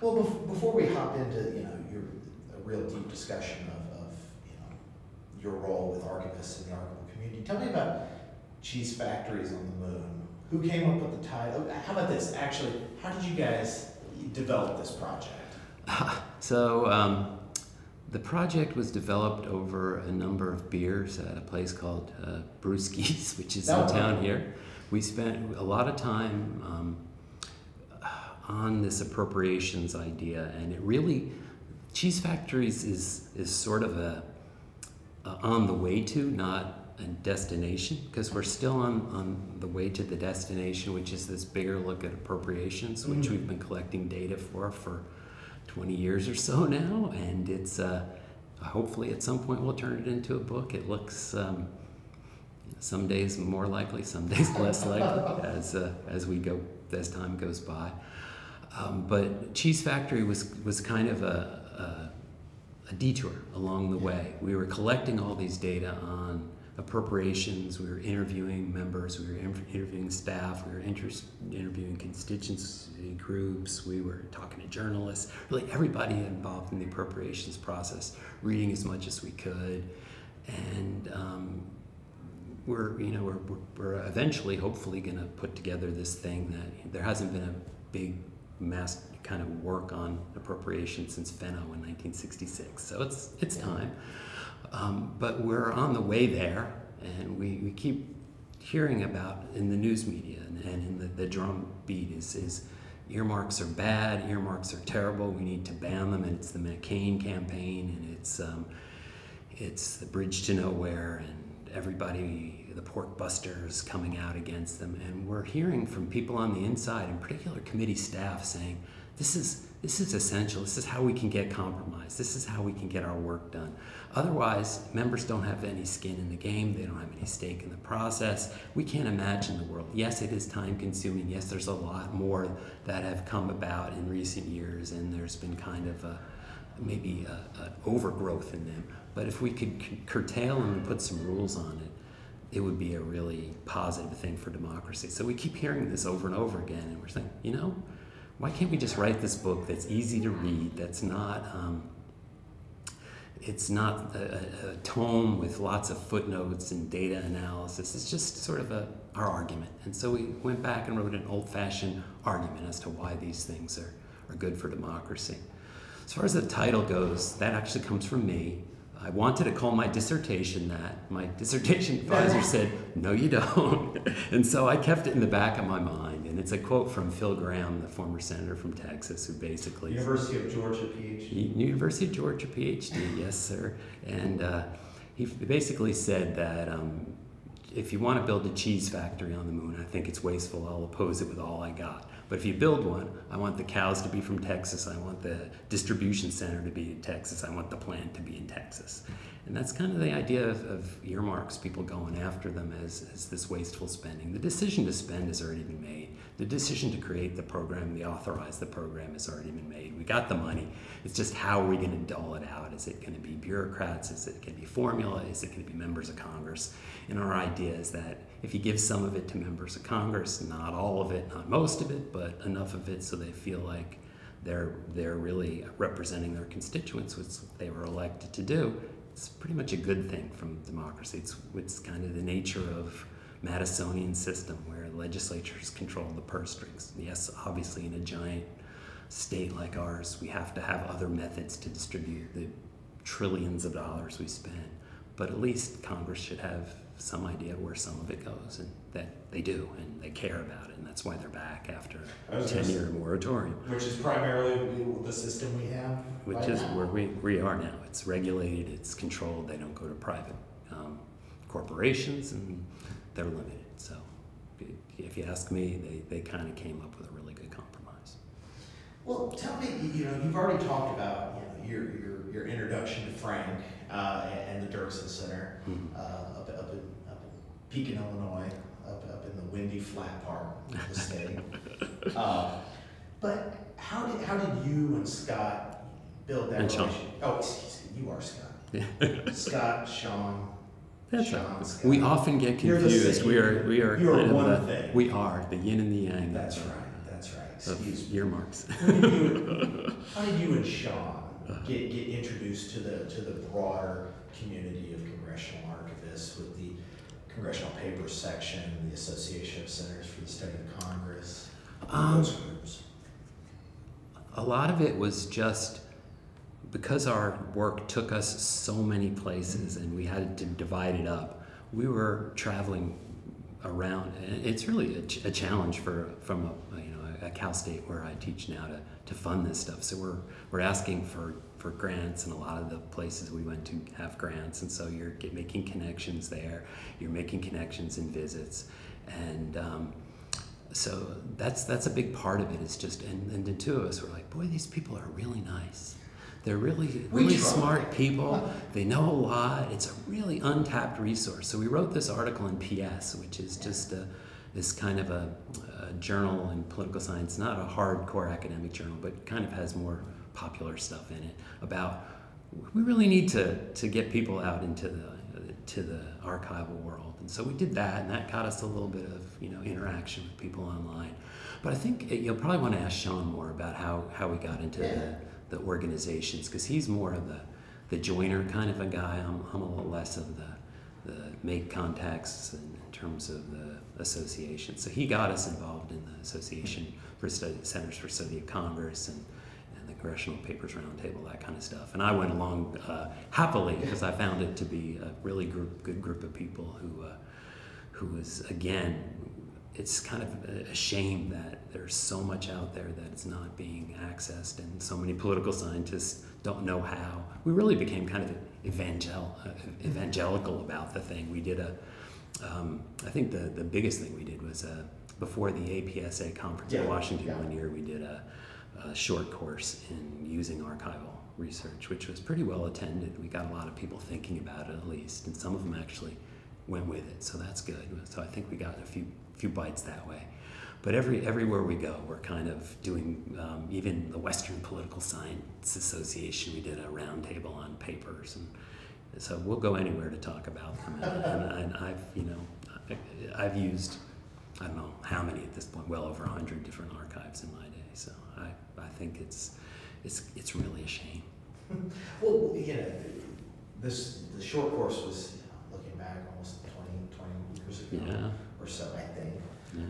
Well, before we hop into a real deep discussion of your role with archivists in the archival community, tell me about Cheese Factories on the Moon. Who came up with the title? How about this? Actually, how did you guys develop this project? So the project was developed over a number of beers at a place called Brewski's, which is in town here. We spent a lot of time on this appropriations idea, and it really, Cheese Factories is sort of a on the way to, not a destination, because we're still on the way to the destination, which is this bigger look at appropriations, which we've been collecting data for 20 years or so now, and it's hopefully at some point we'll turn it into a book. It looks some days more likely, some days less likely as time goes by. But Cheese Factory was kind of a detour along the way. We were collecting all these data on appropriations, we were interviewing members, we were interviewing staff, we were interviewing constituency groups, we were talking to journalists, really everybody involved in the appropriations process, reading as much as we could, and we're eventually, hopefully, going to put together this thing that there hasn't been a big mass kind of work on appropriation since Fenno in 1966, so it's time. But we're on the way there, and we keep hearing about in the news media and in the drum beat is earmarks are bad, earmarks are terrible, we need to ban them, and it's the McCain campaign, and it's the bridge to nowhere, and everybody, the pork busters coming out against them. And we're hearing from people on the inside, in particular committee staff, saying, this is essential. This is how we can get compromise. This is how we can get our work done. Otherwise, members don't have any skin in the game. They don't have any stake in the process. We can't imagine the world. Yes, it is time consuming. Yes, there's a lot more that have come about in recent years, and there's been kind of maybe an overgrowth in them. But if we could curtail them and put some rules on it, it would be a really positive thing for democracy. So we keep hearing this over and over again, and we're saying, why can't we just write this book that's easy to read, that's not, it's not a tome with lots of footnotes and data analysis. It's just sort of our argument. And so we went back and wrote an old-fashioned argument as to why these things are good for democracy. As far as the title goes, that actually comes from me. I wanted to call my dissertation that. My dissertation advisor said, no, you don't. And so I kept it in the back of my mind. And it's a quote from Phil Gramm, the former senator from Texas, who basically... University of Georgia, PhD. University of Georgia, PhD, yes, sir. And he basically said that if you want to build a cheese factory on the moon, I think it's wasteful. I'll oppose it with all I got. But if you build one, I want the cows to be from Texas. I want the distribution center to be in Texas. I want the plant to be in Texas. And that's kind of the idea of earmarks, people going after them as this wasteful spending. The decision to spend has already been made. The decision to create the program, to authorize the program, has already been made. We got the money. It's just how are we going to dole it out? Is it going to be bureaucrats? Is it going to be formula? Is it going to be members of Congress? And our idea is that if you give some of it to members of Congress, not all of it, not most of it, but enough of it so they feel like they're really representing their constituents, which they were elected to do, it's pretty much a good thing from democracy. It's kind of the nature of Madisonian system where legislatures control the purse strings. Yes, obviously in a giant state like ours, we have to have other methods to distribute the trillions of dollars we spend, but at least Congress should have some idea where some of it goes, and that they do, and they care about it, and that's why they're back after a 10-year moratorium. Which is primarily the system we have. Which is where we are now. It's regulated, it's controlled, they don't go to private corporations, and they're limited. So if you ask me, they kind of came up with a really good compromise. Well, tell me, you've already talked about your introduction to Frank and the Dirksen Center up in Pekin, Illinois, up in the windy, flat part of the state. But how did you and Scott build that relationship? Oh, excuse me, you are Scott. Yeah. Scott, Sean. That's Sean, right. Scott. We often get confused. We are you are kind one of thing. We are the yin and the yang. That's right. Excuse me. Earmarks. How did you and Sean get introduced to the broader community of congressional archivists with the Congressional Papers section, the Association of Centers for the Study of Congress, those groups? A lot of it was just because our work took us so many places and we had to divide it up. We were traveling around, and it's really a challenge from a Cal State where I teach now to fund this stuff. So we're asking for grants, and a lot of the places we went to have grants, and so you're making connections there. You're making connections in visits, and so that's a big part of it. Is just and the two of us were like, boy, these people are really nice. They're really smart people. They know a lot. It's a really untapped resource. So we wrote this article in PS, which is just this kind of a journal in political science, not a hardcore academic journal, but kind of has more popular stuff in it about we really need to get people out into to the archival world. And so we did that, and that got us a little bit of interaction with people online. But I think you'll probably want to ask Sean more about how we got into the organizations, because he's more of the joiner kind of a guy. I'm a little less of the make contacts in terms of the association. So he got us involved in the Association for Centers for Study of Congress and the Congressional Papers Roundtable, that kind of stuff. And I went along happily, because I found it to be a really good group of people who was, again, it's kind of a shame that there's so much out there that is not being accessed, and so many political scientists don't know how. We really became kind of evangelical about the thing. We did I think the biggest thing we did was before the APSA conference in Washington one year, we did a short course in using archival research, which was pretty well attended. We got a lot of people thinking about it, at least, and some of them actually went with it, so that's good. So I think we got a few bites that way. But everywhere we go, we're kind of doing, even the Western Political Science Association, we did a roundtable on papers, and so we'll go anywhere to talk about them. And I've used, I don't know how many at this point, well over 100 different archives in my day. So I think it's really a shame. Well, the short course was, looking back, almost 20 years ago or so, I think.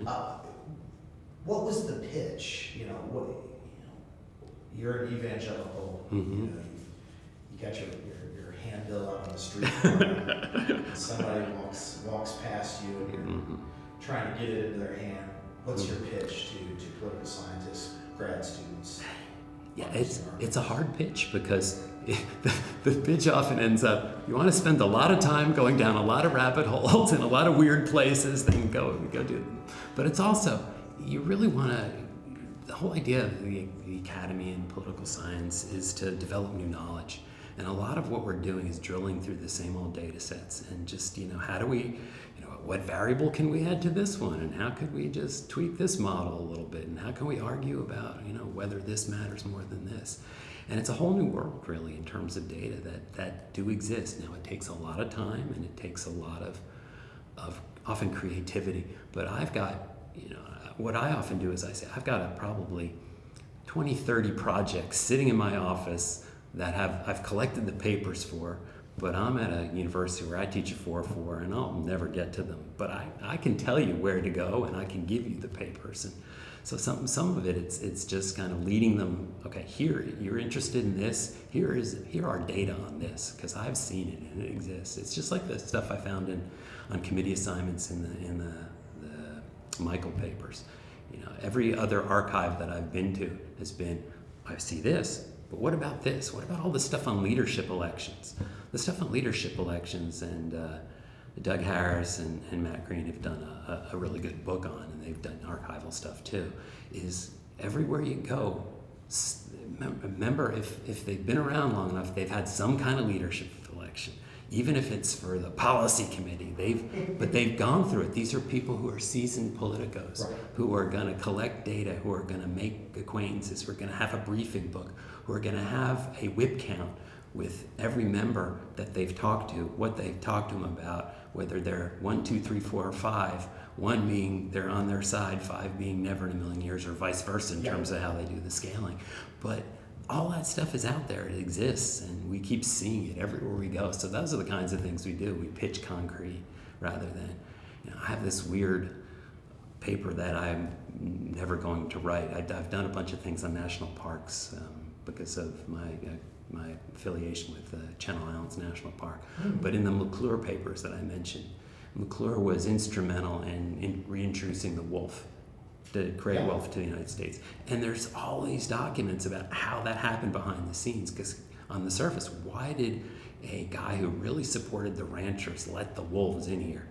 Yeah. What was the pitch? You're an evangelical. Mm-hmm. You got your handbill out on the street corner, and somebody walks past you, and you're trying to get it into their hand. What's your pitch to political scientists, grad students? Yeah, it's a hard pitch, because the pitch often ends up, you want to spend a lot of time going down a lot of rabbit holes and a lot of weird places, then go do it. But it's also, you really want to, the whole idea of the academy and political science is to develop new knowledge. And a lot of what we're doing is drilling through the same old data sets and just, how do we, what variable can we add to this one, and how could we just tweak this model a little bit, and how can we argue about, whether this matters more than this. And it's a whole new world, really, in terms of data that do exist. Now, it takes a lot of time, and it takes a lot of often creativity, but I've got, what I often do is I say, I've got probably 20, 30 projects sitting in my office that I've collected the papers for, but I'm at a university where I teach a 4-4, and I'll never get to them. But I can tell you where to go, and I can give you the papers. And so some of it, it's just kind of leading them, okay, here, you're interested in this, here are data on this, because I've seen it and it exists. It's just like the stuff I found on committee assignments in the Michael papers. Every other archive that I've been to has been, I see this, but what about this? What about all the stuff on leadership elections? The stuff on leadership elections, and Doug Harris and Matt Green have done a really good book on, and they've done archival stuff too, is everywhere you go, remember if they've been around long enough, they've had some kind of leadership election. Even if it's for the policy committee, they've gone through it. These are people who are seasoned politicos, right, who are going to collect data, who are going to make acquaintances, who are going to have a briefing book, who are going to have a whip count with every member that they've talked to, what they've talked to them about, whether they're 1, 2, 3, 4, or 5, 1 being they're on their side, 5 being never in a million years, or vice versa in terms of how they do the scaling. But all that stuff is out there, it exists, and we keep seeing it everywhere we go. So those are the kinds of things we do. We pitch concrete rather than, I have this weird paper that I'm never going to write. I've done a bunch of things on national parks because of my affiliation with Channel Islands National Park. But in the McClure papers that I mentioned, McClure was instrumental in reintroducing the wolf, the gray wolf, to the United States. And there's all these documents about how that happened behind the scenes, because on the surface, why did a guy who really supported the ranchers let the wolves in here?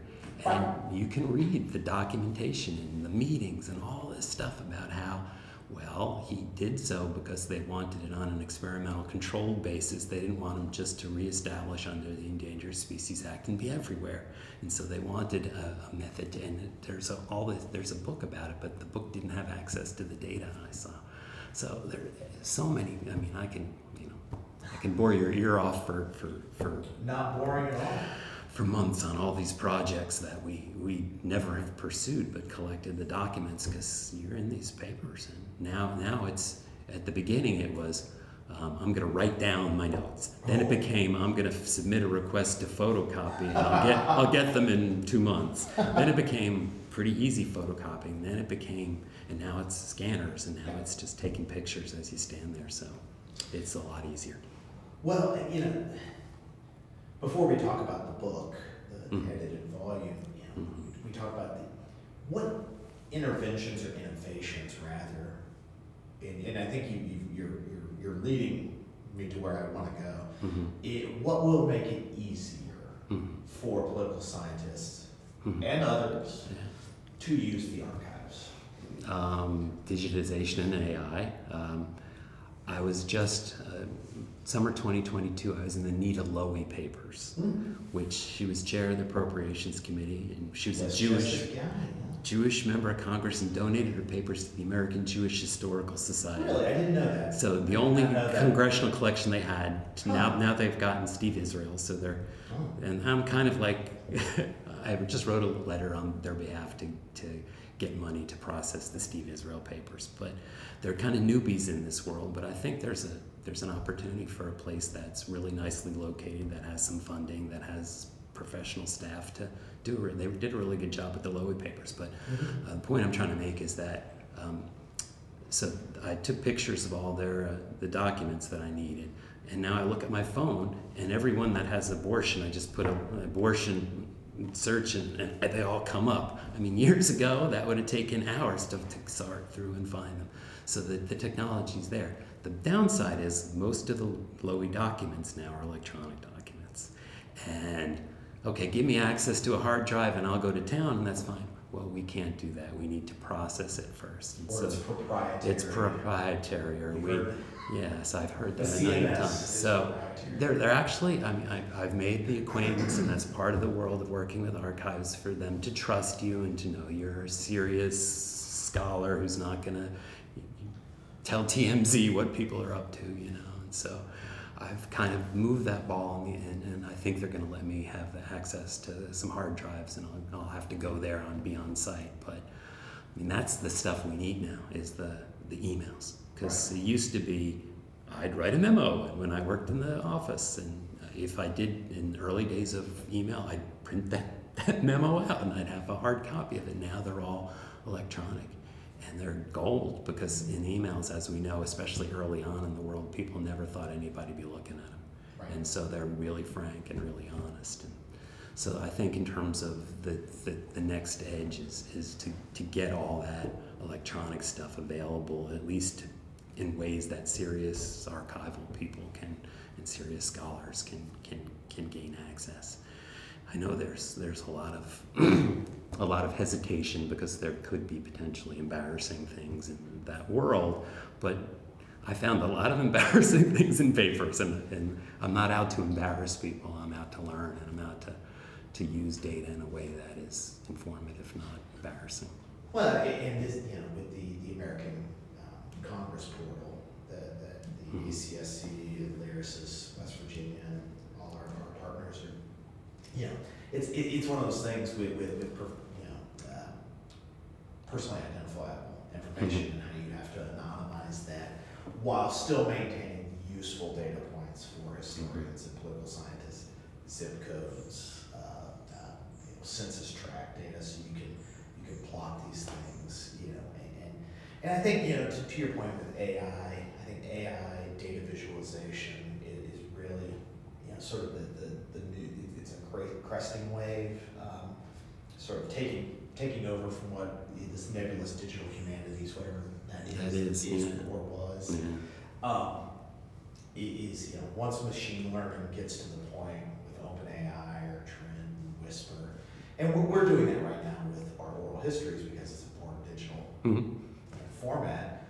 And you can read the documentation and the meetings and all this stuff about how, well, he did so because they wanted it on an experimental controlled basis. They didn't want him just to reestablish under the Endangered Species Act and be everywhere. And so they wanted a method to, and there's a book about it, but the book didn't have access to the data I saw. So there are so many, I can bore your ear off for not boring at all. for months on all these projects that we never have pursued, but collected the documents because you're in these papers. And now it's, at the beginning it was, I'm going to write down my notes. Then it became, I'm going to submit a request to photocopy, and I'll get them in 2 months. Then it became pretty easy photocopying. Then it became, and now it's scanners, and now it's just taking pictures as you stand there. So it's a lot easier. Well, you know, before we talk about the book, the edited volume, you know, we talk about what interventions or innovations, rather, and I think you're leading me to where I want to go. What will make it easier for political scientists and others to use the archives? Digitization and AI. I was just, summer 2022, I was in the Nita Lowey papers, which she was chair of the Appropriations Committee, and she was a Jewish member of Congress and donated her papers to the American Jewish Historical Society. Really? I didn't know that. So the only congressional collection they had, now they've gotten Steve Israel, so they're, and I'm kind of like, I just wrote a letter on their behalf to get money to process the Steve Israel papers, but they're kind of newbies in this world, but I think there's an opportunity for a place that's really nicely located, that has some funding, that has professional staff to do it. They did a really good job with the Lowey papers, but the point I'm trying to make is that so I took pictures of all the documents that I needed, and now I look at my phone, and everyone that has abortion, I just put an abortion search, and they all come up. I mean, years ago that would have taken hours to sort through and find them. So the technology's there. The downside is most of the Lowey documents now are electronic documents, and okay, give me access to a hard drive and I'll go to town, and that's fine. Well, we can't do that. We need to process it first. And or so it's proprietary. It's proprietary, or yes, I've heard that The a million CMS times. So they're actually, I mean, I've made the acquaintance, and that's part of the world of working with archives, for them to trust you and to know you're a serious scholar who's not going to tell TMZ what people are up to, you know. And so I've kind of moved that ball in the end, and I think they're going to let me have the access to some hard drives, and I'll have to go there and be on site. But I mean, that's the stuff we need now, is the emails, because it used to be I'd write a memo when I worked in the office, and if I did in early days of email, I'd print that memo out and I'd have a hard copy of it. Now they're all electronic. And they're gold, because in emails, as we know, especially early on in the world, people never thought anybody'd be looking at them. Right. And so they're really frank and really honest. And so I think in terms of the next edge is to get all that electronic stuff available, at least in ways that serious archival people can, and serious scholars can gain access. I know there's a lot of hesitation, because there could be potentially embarrassing things in that world, but I found a lot of embarrassing things in papers, and I'm not out to embarrass people. I'm out to learn, and I'm out to use data in a way that is informative, not embarrassing. Well, and this, you know, with the American Congress portal, that the ACSC, Lyrasis, West Virginia, and all our partners are. You know, it's one of those things with personally identifiable information, and how you have to anonymize that while still maintaining useful data points for historians and political scientists, zip codes, census tract data, so you can plot these things. You know, and I think, you know, to your point with AI, I think AI data visualization is really, you know, sort of the new. It's a great cresting wave, sort of taking over from what this nebulous digital humanities, whatever that is or was. Is, you know, once machine learning gets to the point with OpenAI or Trend, Whisper, and we're doing that right now with our oral histories, because it's a more digital format.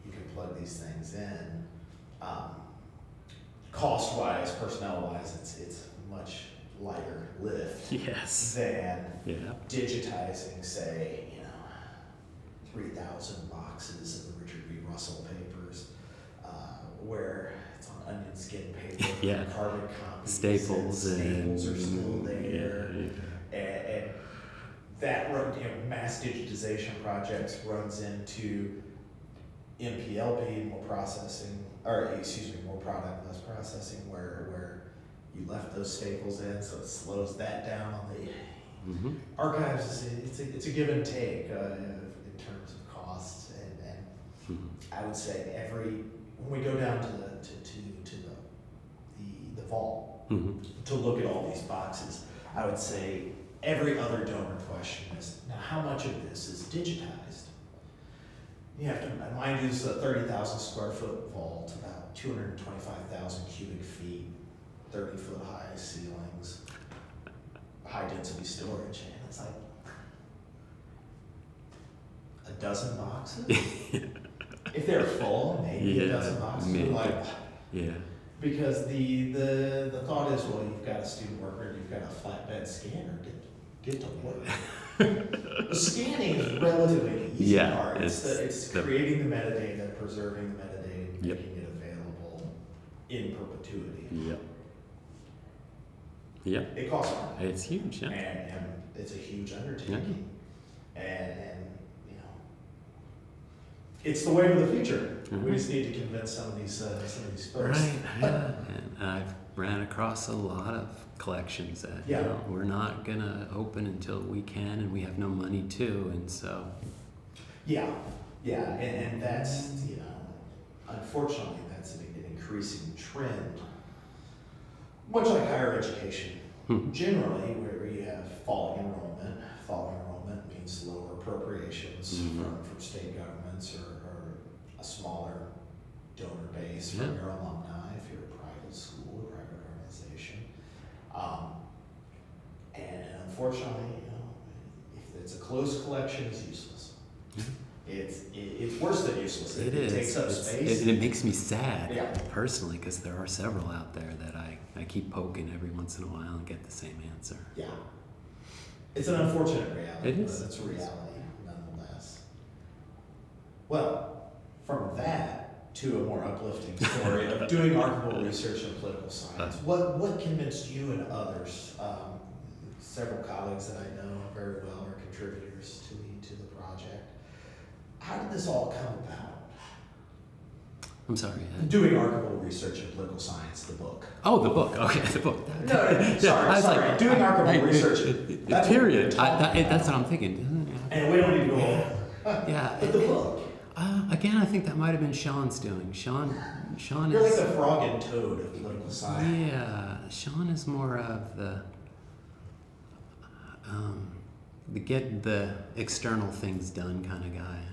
You can plug these things in. Cost-wise, personnel-wise, it's much lighter lift than digitizing, say, you know, 3,000 boxes of the Richard B. Russell papers, where it's on onion skin paper, Yeah. carbon copies, Staples and staples and are still there. yeah. And that mass digitization projects runs into MPLP, more processing, or excuse me, more product, less processing, where you left those staples in, so it slows that down on the archives. It's a give and take in terms of costs, and I would say when we go down to the vault to look at all these boxes, I would say every other donor question is, now how much of this is digitized? You have to, mind you, this is a 30,000 square foot vault, about 225,000 cubic feet, 30-foot high ceilings, high density storage, and it's like a dozen boxes? If they're full, maybe a dozen boxes. Maybe. Like, Yeah. because the thought is, well, you've got a student worker and you've got a flatbed scanner, get to work. The scanning is relatively the easy part. It's creating the metadata, preserving the metadata, making it available in perpetuity. Yep. It costs money. It's huge, yeah. And it's a huge undertaking. And it's the way of the future. We just need to convince some of these folks. Right, yeah. And I've ran across a lot of collections that we're not gonna open until we can, and we have no money to, and so. And that's, unfortunately, that's an increasing trend. Much like higher education, generally, where you have falling enrollment means lower appropriations from state governments or a smaller donor base from your alumni if you're a private school, a private organization. And unfortunately, if it's a closed collection, it's useless. It's worse than useless. It takes up space. It makes me sad, personally, because there are several out there that I keep poking every once in a while and get the same answer. Yeah. It's an unfortunate reality. It is. But it's a reality, nonetheless. Well, from that to a more uplifting story of doing archival research in political science, what convinced you and others, several colleagues that I know very well are contributors to the project, how did this all come about? I'm sorry. Doing archival research in political science, the book. Oh, the book. Okay, the book. No, sorry. Doing archival research. That's period. That's what I'm thinking. And we don't need to go over. But the book. Again, I think that might have been Sean's doing. Sean You're is like the frog and toad of political science. Yeah, Sean is more of the get the external things done kind of guy.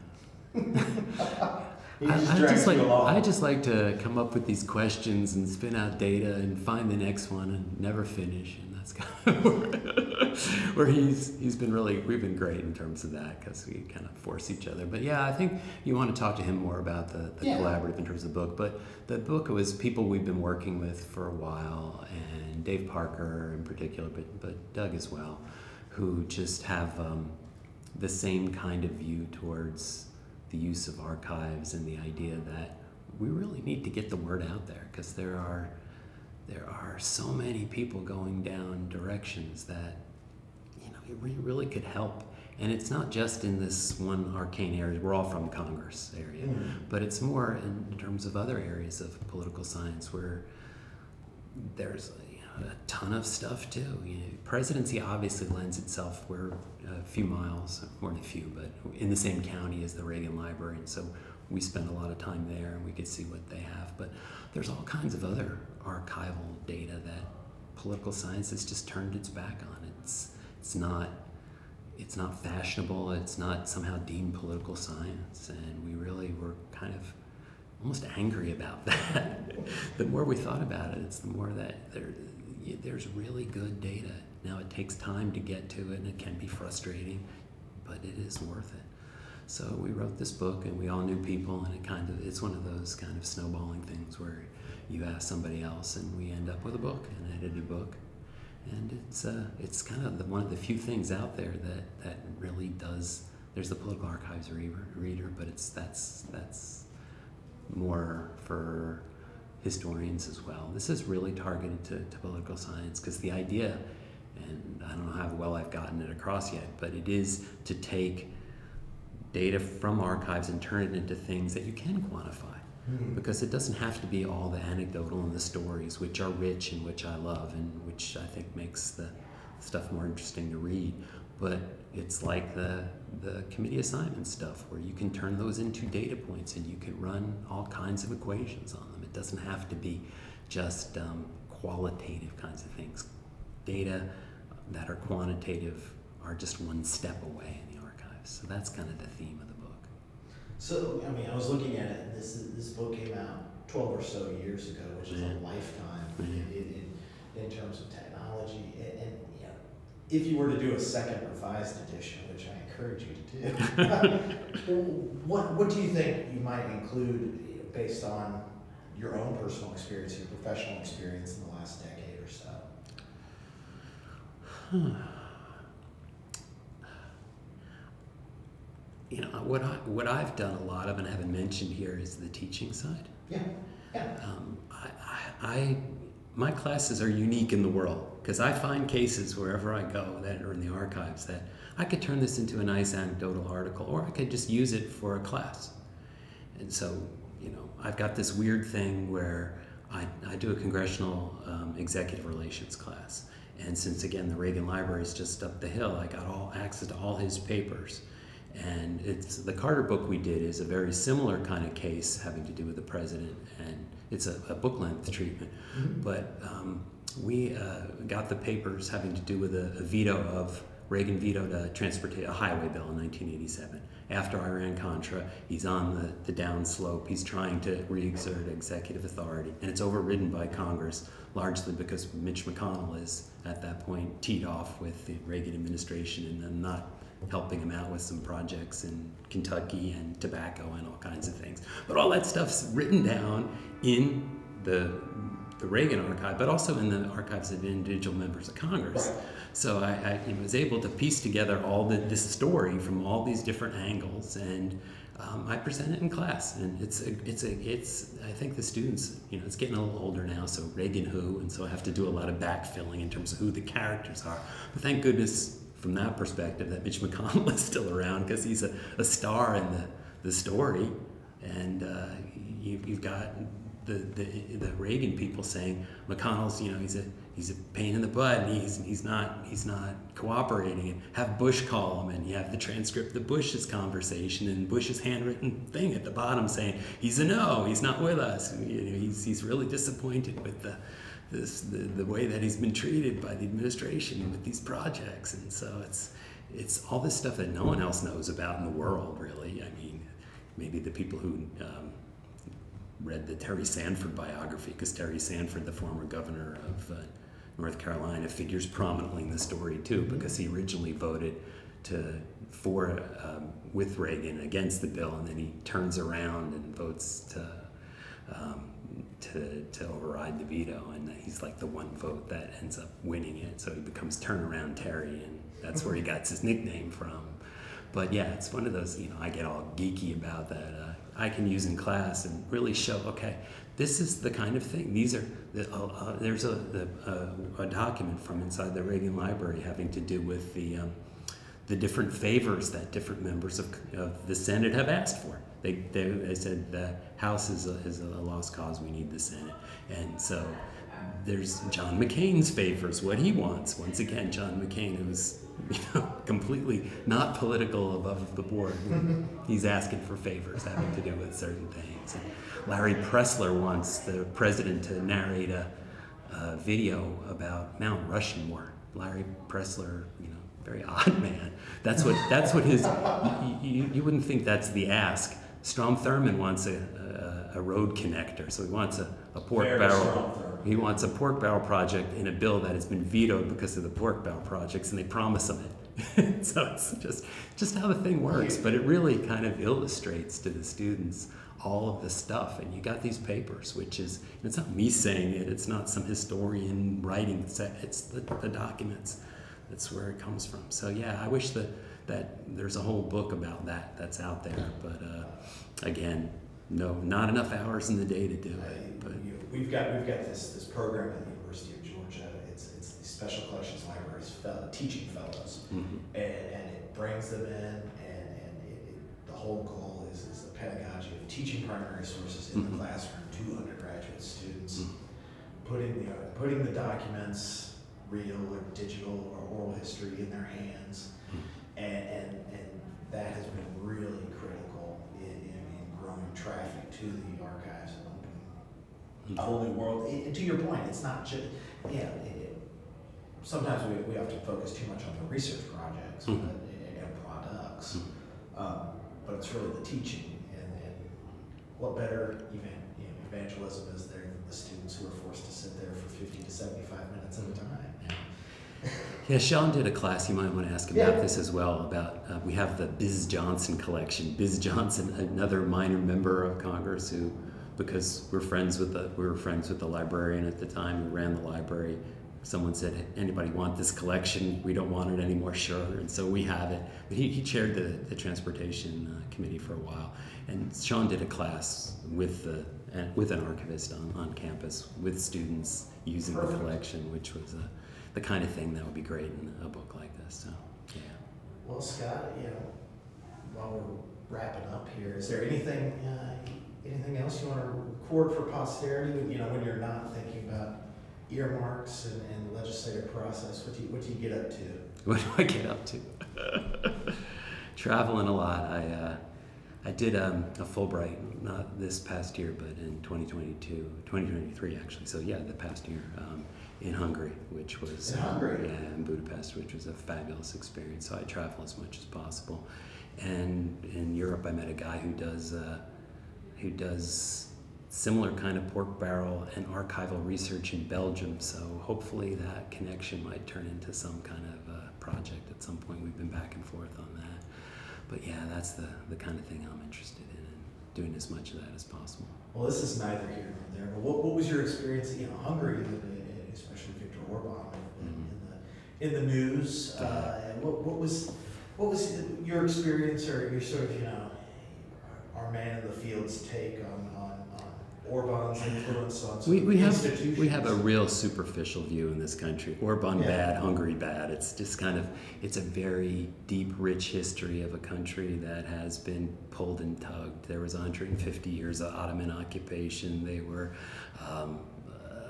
I just like to come up with these questions and spin out data and find the next one and never finish, and that's kind of where he's been we've been great in terms of that, because we kind of force each other. But yeah, I think you want to talk to him more about the collaborative in terms of the book. But the book was people we've been working with for a while, and Dave Parker in particular, but Doug as well, who just have the same kind of view towards the use of archives and the idea that we really need to get the word out there, because there are so many people going down directions that it really could help. And it's not just in this one arcane area. We're all from Congress area, but it's more in terms of other areas of political science where there's a ton of stuff too. Presidency obviously lends itself. We're a few miles, more than a few, but in the same county as the Reagan Library, and so we spend a lot of time there, and we could see what they have. But there's all kinds of other archival data that political science has just turned its back on. It's not fashionable. It's not somehow deemed political science, and we really were kind of almost angry about that. The more we thought about it, it's the more that there's really good data. Now it takes time to get to it, and it can be frustrating, but it is worth it. So we wrote this book, and we all knew people, and it's one of those kind of snowballing things where you ask somebody else, and we end up with a book, an edited book. And it's kind of one of the few things out there that really does. There's the Political Archives reader, but that's more for historians as well. This is really targeted to political science, because the idea, and I don't know how well I've gotten it across yet, but it is to take data from archives and turn it into things that you can quantify. Because it doesn't have to be all the anecdotal and the stories, which are rich and which I love and which I think makes the stuff more interesting to read. But it's like the committee assignment stuff, where you can turn those into data points and you can run all kinds of equations on them. It doesn't have to be just qualitative kinds of things. Data that are quantitative are just one step away in the archives. So that's kind of the theme of the book. So, I mean, I was looking at it, this book came out 12 or so years ago, which is a lifetime in terms of technology. And you know, if you were to do a second revised edition, which I encourage you to do, what do you think you might include based on your own personal experience, your professional experience in the last decade or so? You know, what I've done a lot of and haven't mentioned here is the teaching side. Yeah. My classes are unique in the world, because I find cases wherever I go that are in the archives that I could turn this into a nice anecdotal article, or I could just use it for a class. And so, you know, I've got this weird thing where I do a congressional executive relations class. And since, again, the Reagan Library is just up the hill, I got all access to all his papers. And it's the Carter book we did is a very similar kind of case having to do with the president, and it's a book length treatment. But we got the papers having to do with a veto of Reagan vetoed a highway bill in 1987. After Iran-Contra, he's on the downslope. He's trying to re-exert executive authority, and it's overridden by Congress, largely because Mitch McConnell is, at that point, teed off with the Reagan administration and then not helping him out with some projects in Kentucky and tobacco and all kinds of things. But all that stuff's written down in the Reagan archive, but also in the archives of individual members of Congress. So I was able to piece together all this story from all these different angles, and I present it in class. And it's I think the students, you know, it's getting a little older now, so Reagan who, and so I have to do a lot of backfilling in terms of who the characters are. But thank goodness, from that perspective, that Mitch McConnell is still around, because he's a star in the story, and you've got the Reagan people saying McConnell's, you know, he's a pain in the butt, and he's not cooperating, and have Bush call him, and you have the transcript of Bush's conversation and Bush's handwritten thing at the bottom saying he's a no, he's not with us. You know, he's really disappointed with the way that he's been treated by the administration with these projects. And so it's all this stuff that no one else knows about in the world, really. I mean, maybe the people who read the Terry Sanford biography, because Terry Sanford, the former governor of North Carolina, figures prominently in the story too, because he originally voted with Reagan against the bill, and then he turns around and votes to override the veto, and he's like the one vote that ends up winning it. So he becomes Turnaround Terry, and that's where he got his nickname from. But yeah, it's one of those, you know, I get all geeky about that. I can use in class and really show, okay, this is the kind of thing. These are, there's a document from inside the Reagan Library having to do with the different favors that different members of the Senate have asked for. They said the House is a lost cause, we need the Senate. And so there's John McCain's favors, what he wants. Once again, John McCain, who's, you know, completely not political, above the board. He's asking for favors having to do with certain things. And Larry Pressler wants the president to narrate a video about Mount Rushmore. Larry Pressler, you know, very odd man. That's what his, you wouldn't think that's the ask. Strom Thurmond wants a road connector, so he wants a pork barrel. He wants a pork barrel project in a bill that has been vetoed because of the pork barrel projects, and they promise him it. So it's just how the thing works, but it really kind of illustrates to the students all of the stuff. And you got these papers, which is, it's not me saying it, it's not some historian writing, it's the documents. That's where it comes from. So yeah, I wish that there's a whole book about that's out there, but again, not enough hours in the day to do it. But we've got this program at the University of Georgia. It's the Special Collections Libraries Teaching Fellows, and it brings them in, and the whole goal is the pedagogy of teaching primary sources in the classroom to undergraduate students, putting the documents, real or digital or oral history, in their hands, and that has been really critical in growing traffic to the archives and opening a whole new world. And to your point, it's not just, sometimes we often focus too much on the research projects and products, but it's really the teaching, and what better evangelism is there than the students who are forced to sit there for 50 to 75 minutes at a time. Yeah, Sean did a class, you might want to ask about this as well, about, we have the Biz Johnson collection. Biz Johnson, another minor member of Congress who, because we were friends with the librarian at the time who ran the library, someone said, anybody want this collection? We don't want it anymore, sure, and so we have it. But he chaired the transportation committee for a while, and Sean did a class with an archivist on campus with students using the collection, which was the kind of thing that would be great in a book like this. So, yeah. Well, Scott, while we're wrapping up here, is there anything else you want to record for posterity? When you're not thinking about earmarks and the legislative process, what do you get up to? What do I get up to? Traveling a lot. I did a Fulbright, not this past year, but in 2023 actually. So yeah, the past year in Hungary, which was in Budapest, which was a fabulous experience. So I travel as much as possible. And in Europe, I met a guy who does similar kind of pork barrel and archival research in Belgium. So hopefully that connection might turn into some kind of project at some point. We've been back and forth on that. But yeah, that's the kind of thing I'm interested in, and doing as much of that as possible. Well, this is neither here nor there, but what was your experience, Hungary, especially Viktor Orban, in the news? And what was your experience, or your sort of, our man in the field's take on Orban's influence on institutions? We have a real superficial view in this country. Orban bad, Hungary bad. It's just it's a very deep, rich history of a country that has been pulled and tugged. There was 150 years of Ottoman occupation. They were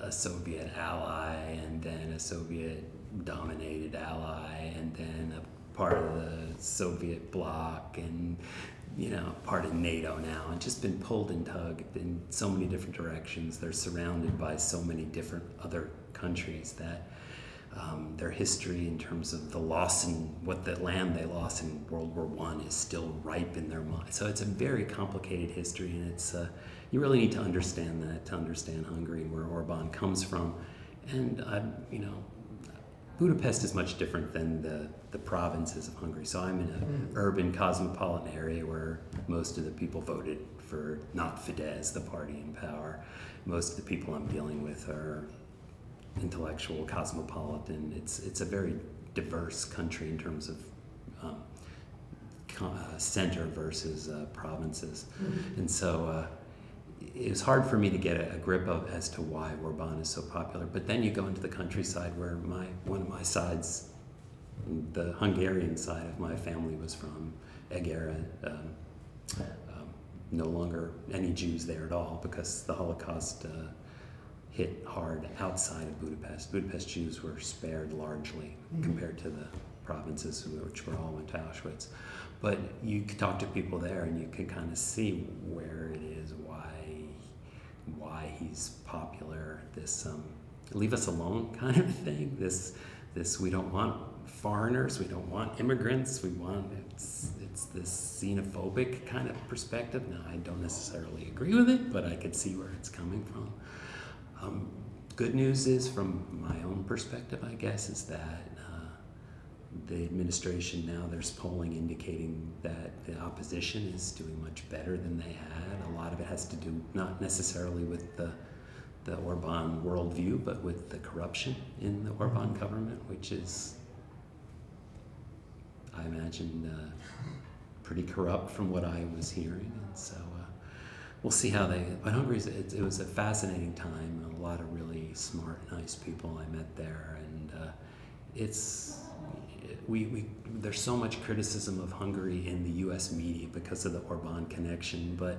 a Soviet ally, and then a Soviet-dominated ally, and then a part of the Soviet bloc, and part of NATO now, and just been pulled and tugged in so many different directions. They're surrounded by so many different other countries that their history in terms of the land they lost in World War I is still ripe in their mind. So it's a very complicated history, and it's you really need to understand that to understand Hungary and where Orban comes from. And Budapest is much different than the provinces of Hungary. So I'm in an urban cosmopolitan area where most of the people voted for not Fidesz, the party in power. Most of the people I'm dealing with are intellectual, cosmopolitan. It's a very diverse country in terms of center versus provinces. And so it was hard for me to get a grip of as to why Orban is so popular. But then you go into the countryside where one of my sides, the Hungarian side of my family, was from Eger. No longer any Jews there at all because the Holocaust hit hard outside of Budapest. Budapest Jews were spared largely compared to the provinces which were all went to Auschwitz. But you could talk to people there and you can kind of see where it is, why he's popular, this leave us alone kind of thing, this we don't want foreigners, we don't want immigrants, it's this xenophobic kind of perspective. Now, I don't necessarily agree with it, but I could see where it's coming from. Good news is, from my own perspective, I guess, is that the administration now, there's polling indicating that the opposition is doing much better than they had. A lot of it has to do not necessarily with the Orban worldview, but with the corruption in the Orban government, which is, I imagine, pretty corrupt from what I was hearing. And so we'll see how they. But Hungary, it was a fascinating time. A lot of really smart, nice people I met there, and there's so much criticism of Hungary in the U.S. media because of the Orban connection, but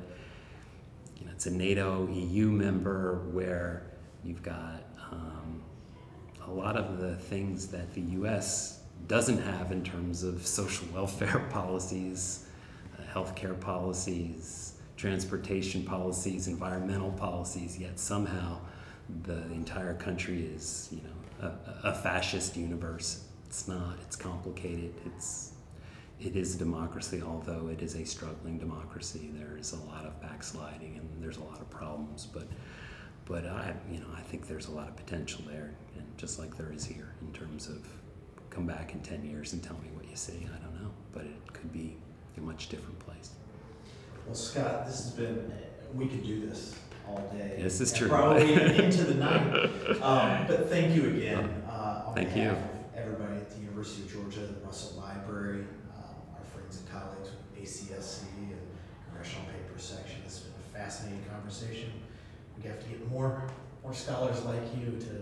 it's a NATO EU member where you've got a lot of the things that the U.S. doesn't have in terms of social welfare policies, healthcare policies, transportation policies, environmental policies, yet somehow the entire country is, a fascist universe. It's not. It's complicated. It is a democracy, although it is a struggling democracy. There is a lot of backsliding and there's a lot of problems, but I think there's a lot of potential there, and just like there is here in terms of come back in 10 years and tell me what you see. I don't know, but it could be a much different place. Well, Scott, this has been, we could do this all day. This is true. Probably into the night. But thank you again on Thank behalf you. of everybody at the University of Georgia, the Russell Library, our friends and colleagues with ACSC and Congressional Papers section. It's been a fascinating conversation. We have to get more scholars like you to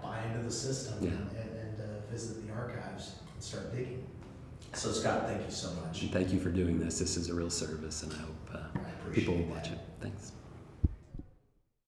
buy into the system and visit the archives and start digging. So Scott, thank you so much. And thank you for doing this. This is a real service, and I hope people will watch it. Thanks.